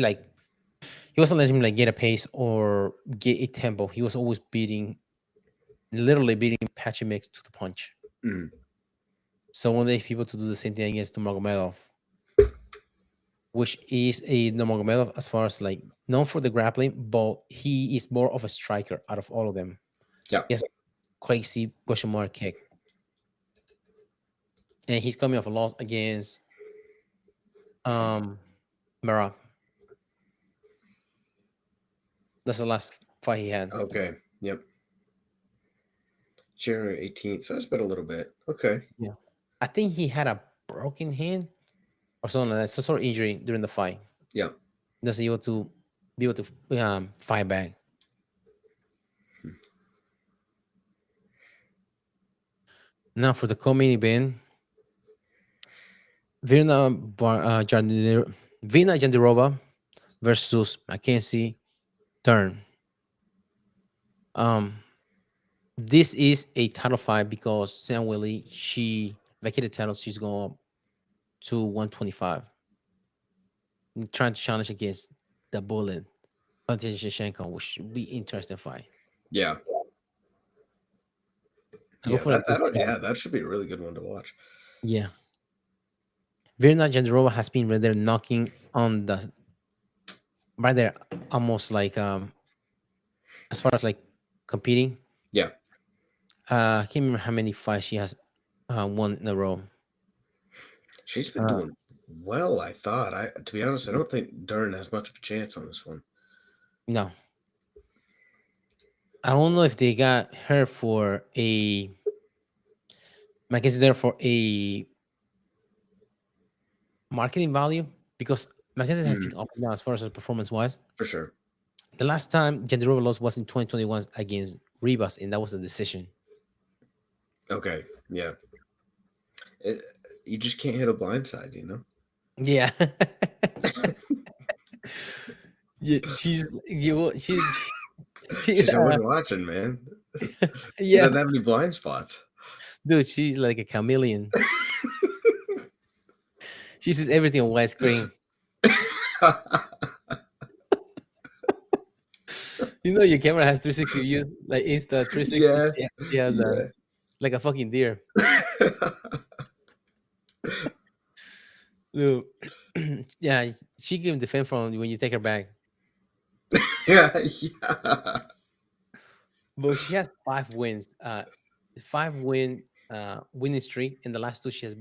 wasn't letting him like get a pace or get a tempo. He was always literally beating Patchy Mix to the punch. Mm. So one day, if people to do the same thing against Nurmagomedov, which is a Nurmagomedov as far as like known for the grappling, but he is more of a striker out of all of them. Yeah. He has a crazy question mark kick, and he's coming off a loss against Merab. That's the last fight he had. Okay. Yep. January 18th. So it's been a little bit. Okay. Yeah, I think he had a broken hand or something like that, some sort of injury during the fight. Yeah. That's able to be able to fight back. Now for the co-main event, Vina Jandiroba versus Mackenzie Dern. This is a title fight because Sam Willie, she vacated title. She's going up to 125, trying to challenge against the Bullet, Valentina Shevchenko, which should be interesting fight. Yeah. I Yeah. look for a good fight. That should be a really good one to watch. Yeah. Virna Jandiroba has been right there knocking on the right there, almost like as far as like competing. Yeah. I can't remember how many fights she has won in a row. She's been doing well, I thought. To be honest, I don't think Dern has much of a chance on this one. No. I don't know if they got her for a Mackenzie there for a marketing value because Mackenzie has been up and down as far as her performance wise. For sure. The last time Jandiroba lost was in 2021 against Ribas, and that was a decision. Okay. Yeah. You just can't hit a blind side, you know? Yeah. Yeah, she's She's always watching, man. She yeah, doesn't have any blind spots. dude, she's like a chameleon. She sees everything on widescreen. You know, your camera has 360 view, like Insta 360. Yeah. She has like a fucking deer. Dude. Yeah, she can defend from when you take her back. Yeah. But she has 5 wins. 5 win winning streak. In the last two, she has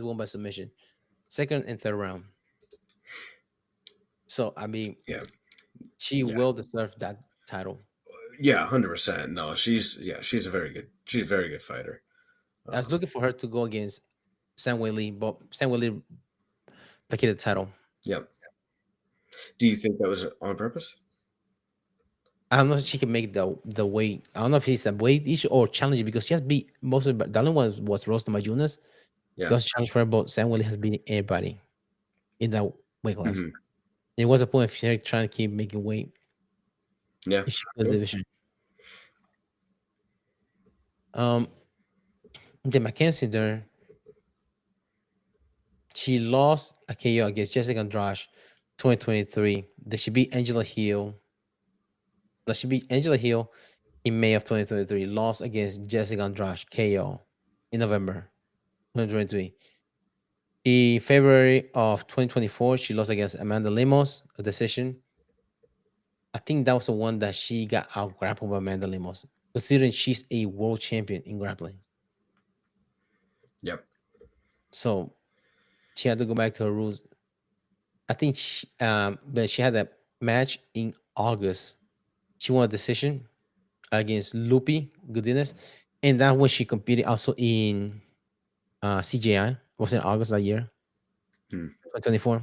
won by submission, second and third round. So I mean, Yeah. she will deserve that title. Yeah, 100%. No, she's a very good fighter. I was looking for her to go against Sam Wiley, but Sam Wiley vacated the title. Yep. Do you think that was on purpose? I don't know if she can make the weight. I don't know if it's a weight issue or challenge because she has beat most of the only one was Rosta Majunas. Yeah. That's a challenge for her, but Sam Wiley has beaten everybody in that weight class. Mhm. It was a point of her trying to keep making weight. Yeah. If she could division. The Mackenzie there, she lost a KO against Jessica Andrade 2023. That she beat Angela Hill. That she beat Angela Hill in May of 2023. Lost against Jessica Andrade KO in November 2023. In February of 2024, she lost against Amanda Lemos, a decision. I think that was the one that she got out grappled by Amanda Lemos, considering she's a world champion in grappling. Yep. So she had to go back to her rules. I think but she had a match in August. She won a decision against Lupi Godinez, and that when she competed also in CJI. Was in August that year, 2024.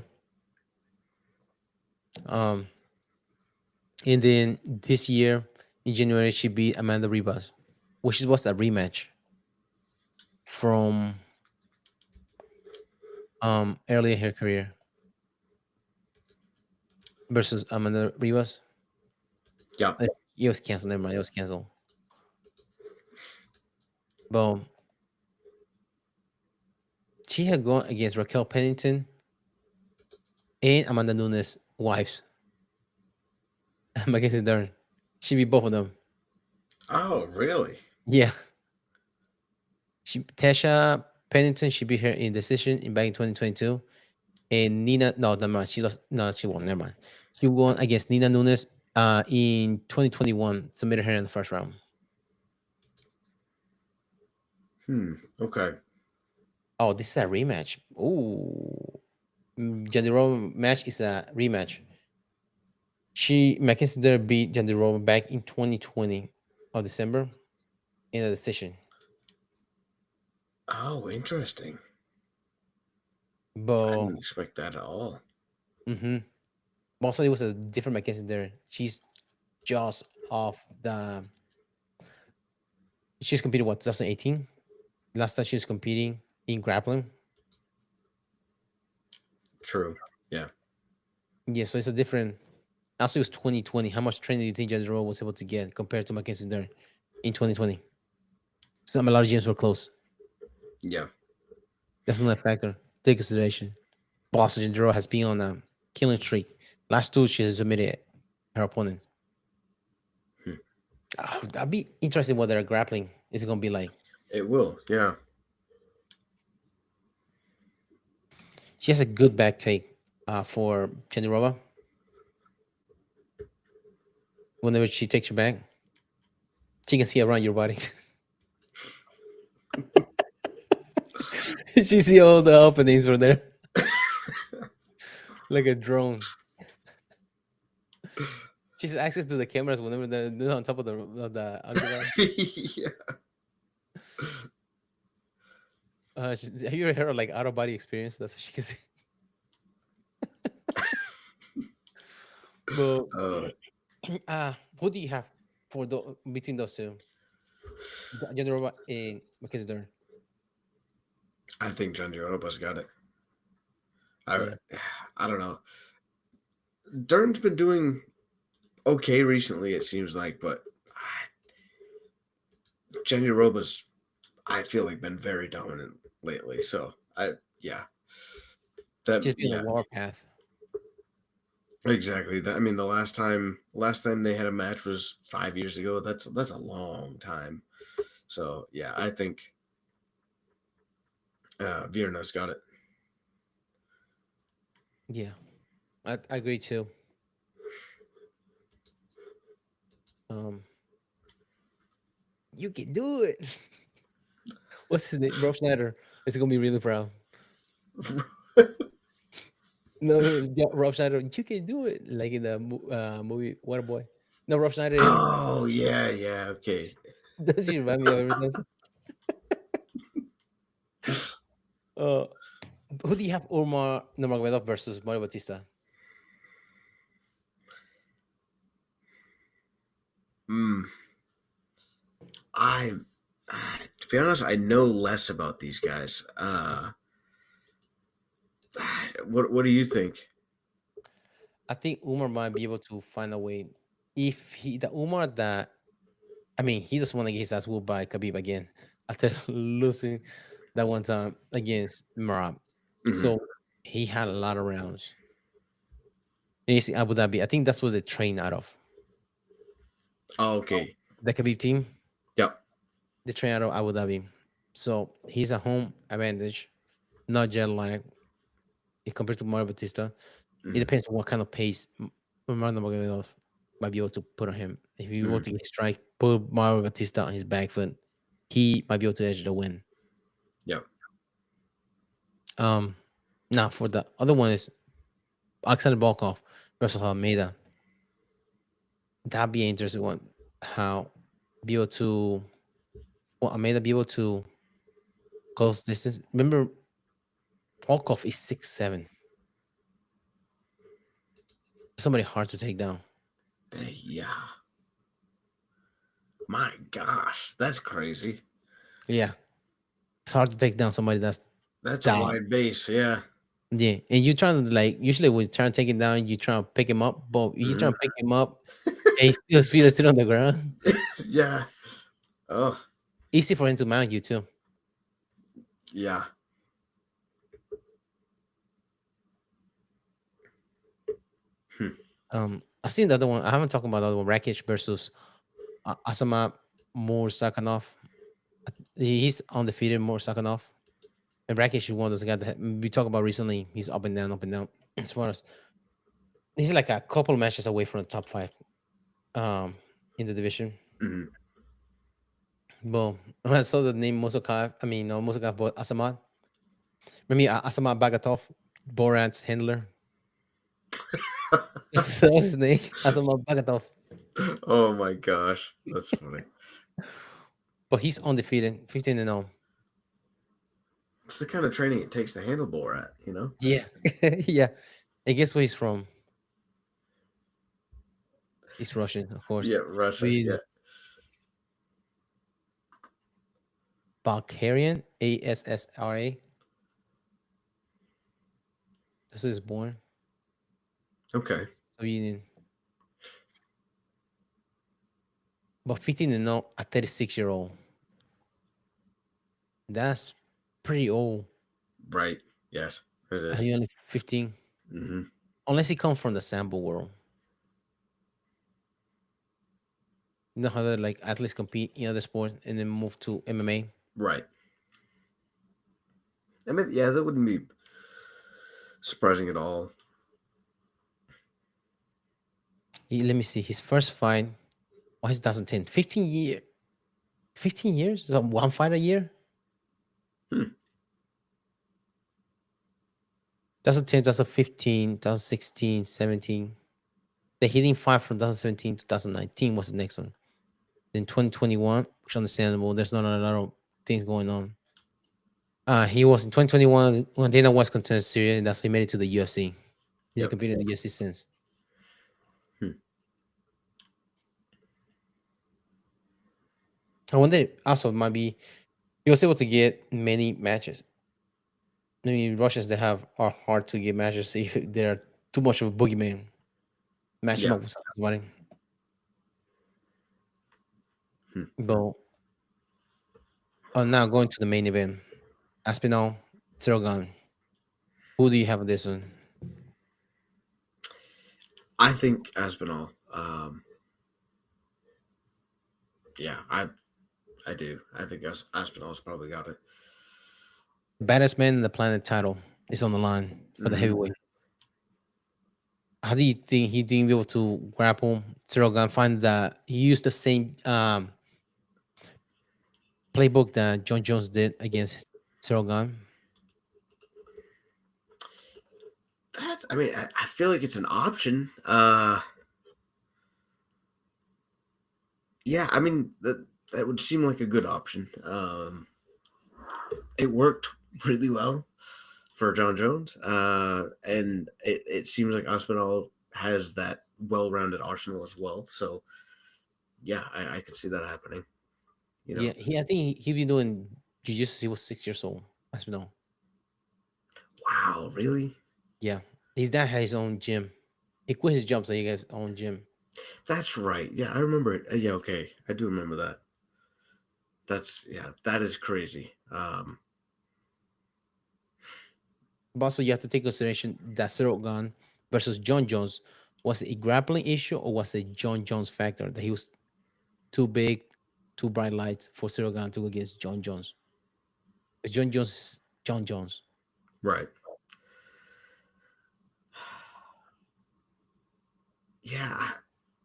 And then this year in January she beat Amanda Ribas, which was a rematch from earlier in her career versus Amanda Ribas. Yeah. It was canceled. Never mind, it was canceled. But she had gone against Raquel Pennington and Amanda Nunes' wives. Mackenzie Dern. She beat both of them. Oh, really? Yeah. Tasha Pennington, she beat her in decision back in 2022. And Nina, no, never mind. She lost. No, she won. Never mind. She won against Nina Nunes in 2021. Submitted her in the first round. Okay. Oh, this is a rematch. Ooh. Jandiroba match is a rematch. Mackenzie Dern beat Jandiroba back in 2020 of December in a decision. Oh, interesting. I But didn't expect that at all. also it was a different Mackenzie Dern. She's just off the. She's competing what 2018. Last time she was competing in grappling. True. Yeah. Yeah, so it's a different. Also, it was 2020. How much training do you think Jandiroba was able to get compared to Mackenzie Dern in 2020? Some a lot of gyms were closed. Yeah. That's another factor. Take consideration. Boss Jandiroba has been on a killing streak. Last two, she has submitted her opponent. I'd be interested what their grappling is going to be like. It will. Yeah. She has a good back take for Jandiroba. Whenever she takes your back, she can see around your body. She see all the openings from there, like a drone. She has access to the cameras whenever they're on top of the octagon. Yeah. Have you ever heard of like out of body experience? That's what she can see. But who do you have for between those two, Jandiroba and Mackenzie Dern? I think Jandiroba's got it. Yeah. I don't know. Dern's been doing okay recently, it seems like, but Jandiroba's, I feel like, been very dominant lately. So She's been a warpath. Exactly. I mean, the last time they had a match was 5 years ago. That's a long time. So yeah, I think Virna's got it. Yeah, I agree too. You can do it. What's his name? Rob Schneider is gonna be really proud. No, yeah, Rob Schneider, you can do it, like in the movie Waterboy. No, Rob Schneider is. Oh yeah, okay. Does she remind me of everything? Who do you have, Umar Nurmagomedov versus Mario Batista? To be honest, I know less about these guys. What do you think? I think Umar might be able to find a way. If the Umar that, I mean, he just want to get his ass whooped by Khabib again after losing that one time against Marab. So he had a lot of rounds. And it's in Abu Dhabi. I think that's what they train out of. Oh, okay. The Khabib team. Yep. They train out of Abu Dhabi. So he's a home advantage, not jet lag. Compared to Mario Batista, it depends on what kind of pace Mario Nurmagomedov might be able to put on him. If you want to get strike, put Mario Batista on his back foot, he might be able to edge the win. Yep. Now for the other one is Alexander Volkov versus Almeida. That'd be an interesting one. How be able to Almeida be able to close distance. Remember, Volkov is 6'7". Somebody hard to take down. Yeah. My gosh, that's crazy. Yeah, it's hard to take down somebody that's a wide base. Yeah. Yeah, and you trying to, like, usually when you try to take him down, you try to pick him up, but you try to pick him up, and his feet are still on the ground. Yeah. Oh. Easy for him to mount you too. Yeah. I seen the other one. I haven't talked about the other one. Rakic versus Asamat Murzakanov. He's undefeated, Murzakanov. And Rakic is one of those guys that we talk about recently. He's up and down, up and down. As far as he's like a couple matches away from the top five in the division. Mhm. Well, when I saw the name Musakav, I mean, no, Musakav, but Asamat. Remember Asamat Bagatov, Borat's handler? That's his name, Asamat Bagatov. Oh my gosh, that's funny. But he's undefeated, 15 and 0. It's the kind of training it takes to handle Borat, you know? Yeah. Yeah. And guess where he's from? He's Russian, of course. Yeah, Russia. With Yeah. Bulgarian, ASSRA. This is born. Okay. Soviet. But 15 and 0, a 36-year-old. That's pretty old. Right. Yes, it And is. he only 15. Hmm. Unless he comes from the sambo world. You know how they like athletes compete in other sports and then move to MMA? Right. I mean, yeah, that wouldn't be surprising at all. Let me see. His first fight was 2010. 15 years? One fight a year? Hmm. 2010, 2015, 2016, 17. The hitting fight from 2017 to 2019 was the next one. Then 2021, which is understandable. There's not a lot of things going on. He was in 2021 when Dana White contender series, and that's how he made it to the UFC. He Yep. competed in the UFC since. Hmm. I wonder also might be he was able to get many matches. I mean, Russians they have are hard to get matches if they're too much of a boogeyman. Match him Yeah. up with somebody. Hmm. But now going to the main event. Aspinall, Cirogan. Who do you have on this one? I think Aspinall. Yeah, I do. I think Aspinall's probably got it. Baddest man in the planet title is on the line for the Mhm. heavyweight. How do you think he didn't be able to grapple Cirogan? Find that he used the same playbook that John Jones did against Cirogan. I mean, I feel like it's an option. Yeah, I mean that would seem like a good option. It worked really well for John Jones, and it seems like Aspinall has that well-rounded arsenal as well. So yeah, I could see that happening. You know, Yeah, I think he been doing jiu-jitsu. He was 6 years old. Aspinall. wow, really? Yeah, his dad had his own gym. He quit his job so he got his own gym. That's right. Yeah, I remember it. Yeah, okay, I do remember that. That is crazy. But also, you have to take consideration that Cirogan versus John Jones was it a grappling issue or was it John Jones factor that he was too big, too bright lights for Cirogan to go against John Jones? Because John Jones is John Jones. Right. Yeah,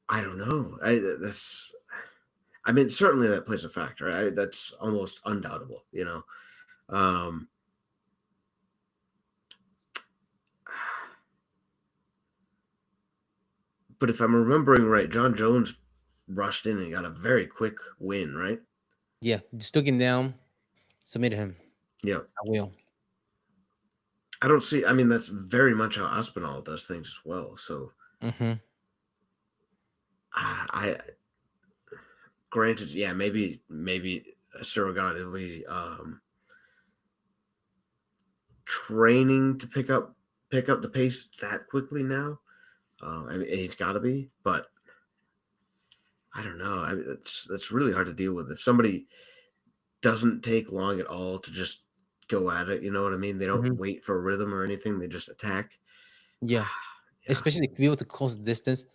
I don't know. That's. I mean, certainly that plays a factor. That's almost undoubtable. You know. Um, but if I'm remembering right, John Jones rushed in and got a very quick win, right? Yeah, just took him down, submitted him. Yeah. I will. I don't see. I mean, that's very much how Aspinall does things as well. So Mm-hmm. I granted, yeah, maybe Surrogate will be training to pick up the pace that quickly now. I mean, he's got to be, but I don't know. I mean, that's really hard to deal with. If somebody doesn't take long at all to just go at it, you know what I mean? They don't Mm-hmm. wait for a rhythm or anything. They just attack. Yeah, Yeah. especially to be able to close the distance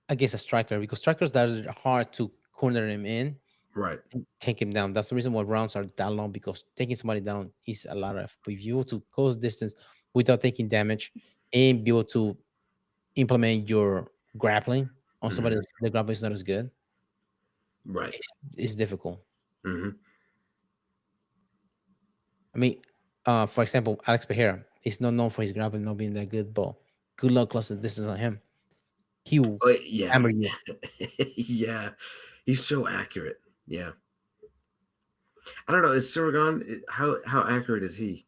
against a striker because strikers that are hard to corner him in. Right. and take him down. That's the reason why rounds are that long, because taking somebody down is a lot of. But if you able to close distance without taking damage and be able to implement your grappling on somebody Mhm. that the grappling is not as good, Right. it's difficult. Hmm. I mean, for example, Alex Pereira is not known for his grappling not being that good, but good luck closing distance on him. He will Oh, yeah. hammer you. Yeah. He's so accurate. Yeah. I don't know. Is Sirigan, how accurate is he?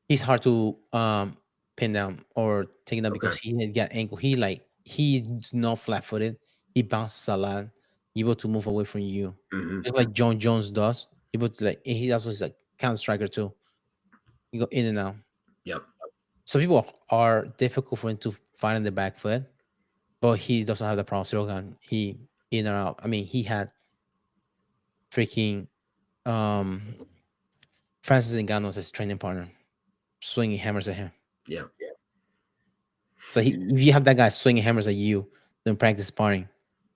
He's hard to pin down or take down Okay. because he had got ankle. He's not flat footed. He bounces a lot, able to move away from you, Hmm. just like John Jones does. Able to like, and he also is a counter striker too. You go in and out. Yep. Some people are difficult for him to find in the back foot, but he doesn't have the problem. Sirogan, he in or out. I mean, he had freaking um Francis Ngannou as his training partner, swinging hammers at him. Yeah. So if you have that guy swinging hammers at you during practice sparring,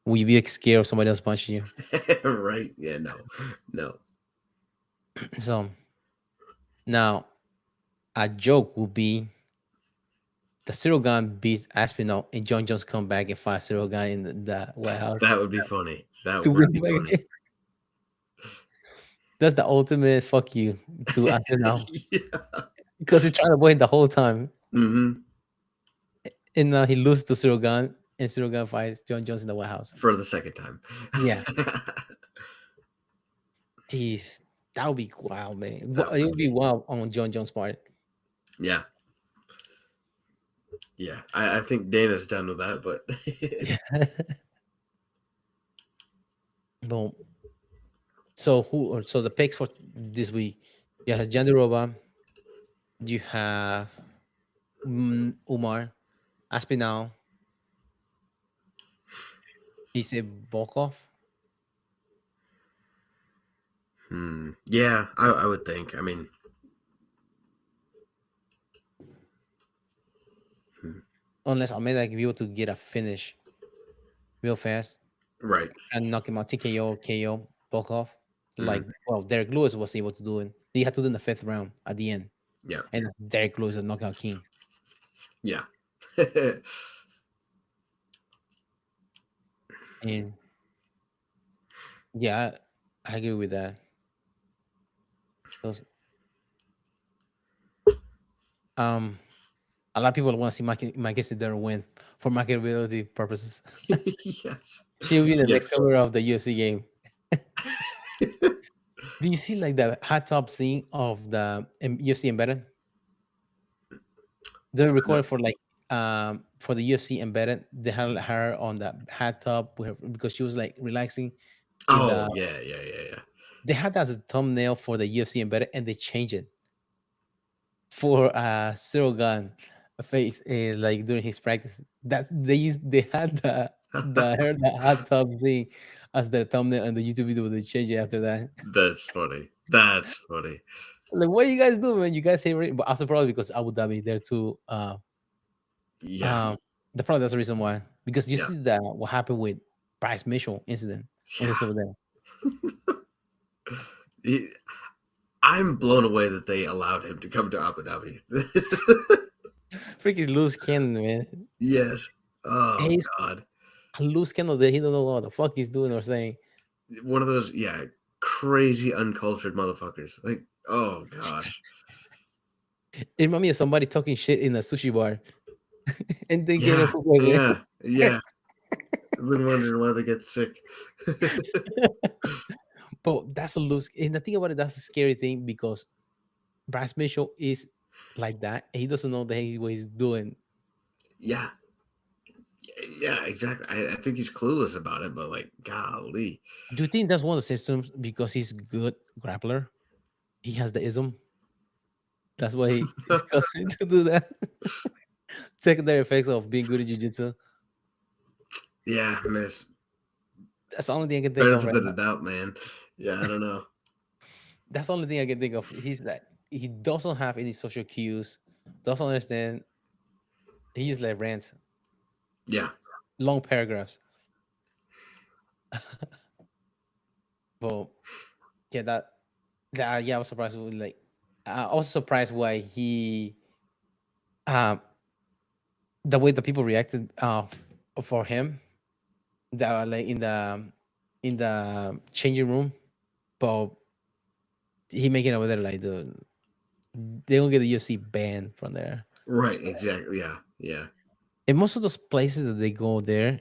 will you be like, scared of somebody else punching you? Right. Yeah. No. No. So now a joke will be the Cyril Gun beats Aspinall and John Jones come back and fight Cyril Gun in the White House That would be funny. That to would win be back funny. again. That's the ultimate fuck you to Aspinall Yeah. because he's trying to win the whole time. Hmm. And he loses to Cyril Gun and Cyril Gun fights John Jones in the White House. For the second time. Yeah. Jeez. That would be wild, man. That It would would be be. wild on John Jones' part. Yeah. Yeah. I think Dana's done with that, but Boom. So the picks for this week, you have Jandiroba, you have Umar, Aspinall, Isai Volkov. Yeah, I would think. I mean, hmm, Unless Almeida can be able to get a finish real fast right. and knock him out TKO or KO Volkov. Like, Mhm. well, Derek Lewis was able to do it. He had to do in the fifth round at the end. Yeah. And Derek Lewis is a knockout king. Yeah. And yeah, I agree with that. Those, um, a lot of people want to see Mike Isidore win for marketability purposes. Yes. He'll be the next Yes. cover of the UFC game. Do you see like the hot top scene of the UFC embedded? They No. recorded for the UFC embedded. They had her on the hot top with her, because she was like relaxing in Oh, the. yeah, yeah, yeah, yeah. They had that as a thumbnail for the UFC embedded, and they changed it for Cyril Gun face like during his practice. That they had the hot top scene as their thumbnail and the YouTube video. They changed it after that. That's funny. That's funny. Like, what do you guys do, man? You guys hate it, but also probably because Abu Dhabi, they're too. Yeah. Um, the probably that's the reason why. Because you Yeah. see that what happened with Bryce Mitchell incident when he Yeah. was over there. He- I'm blown away that they allowed him to come to Abu Dhabi. Freaking loose cannon, man. Yes. Oh, He's God. a loose cannon that he don't know what the fuck he's doing or saying. One of those, yeah, crazy uncultured motherfuckers. Like, oh, gosh. It reminded me of somebody talking shit in a sushi bar and then getting a Yeah. football game. Yeah. Yeah. I've been wondering why they get sick. But that's a loose. And the thing about it, that's a scary thing because Bryce Mitchell is like that. And he doesn't know what he's doing. Yeah. Yeah, exactly. I think he's clueless about it, but like, golly. Do you think that's one of the systems because he's good grappler? He has the ism. That's why he's cussing to do that. Secondary effects of being good at jiu-jitsu. Yeah, miss. That's the only thing I can think of Benefit right of now. the doubt, man. Yeah, I don't know. That's the only thing I can think of. He's like he doesn't have any social cues, doesn't understand. He just like rants, Yeah. long paragraphs. But yeah, that yeah, I was surprised with like I was surprised why he uh the way the people reacted for him that like in the changing room, but he making it over there like they gonna get the UFC banned from there. Right, exactly. Yeah, yeah. And most of those places that they go there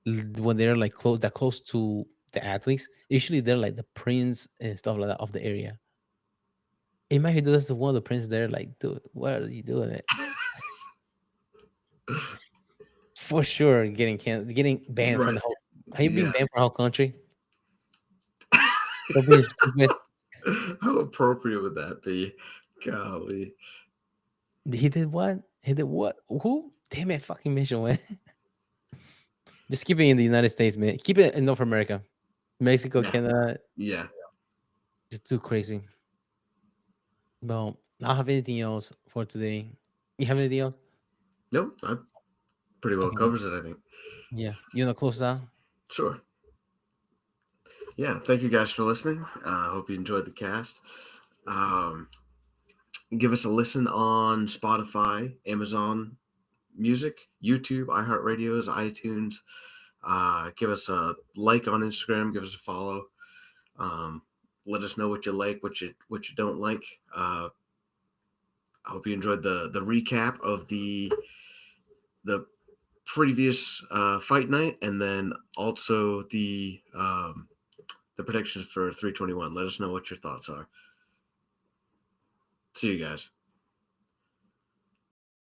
when they're like close to the athletes, usually they're like the prince and stuff like that of the area. Imagine there's one of the prince there, like, dude, what are you doing? It for sure getting banned from Right. the whole. Are you being Yeah. banned from the whole country? For being stupid. How appropriate would that be? Golly. He did what? He did what? Who? Damn it! Fucking mission went. Just keep it in the United States, man. Keep it in North America, Mexico, Yeah. Canada. Yeah. Just too crazy. Well, I don't have anything else for today. You have anything else? No, that pretty well Okay. covers it, I think. Yeah. You wanna close it out? Sure. Yeah. Thank you guys for listening. I hope you enjoyed the cast. Give us a listen on Spotify, Amazon Music, YouTube, iHeartRadios, iTunes. Give us a like on Instagram. Give us a follow. Let us know what you like, what you don't like. I hope you enjoyed the recap of the previous fight night, and then also the predictions for 321. Let us know what your thoughts are. See you guys.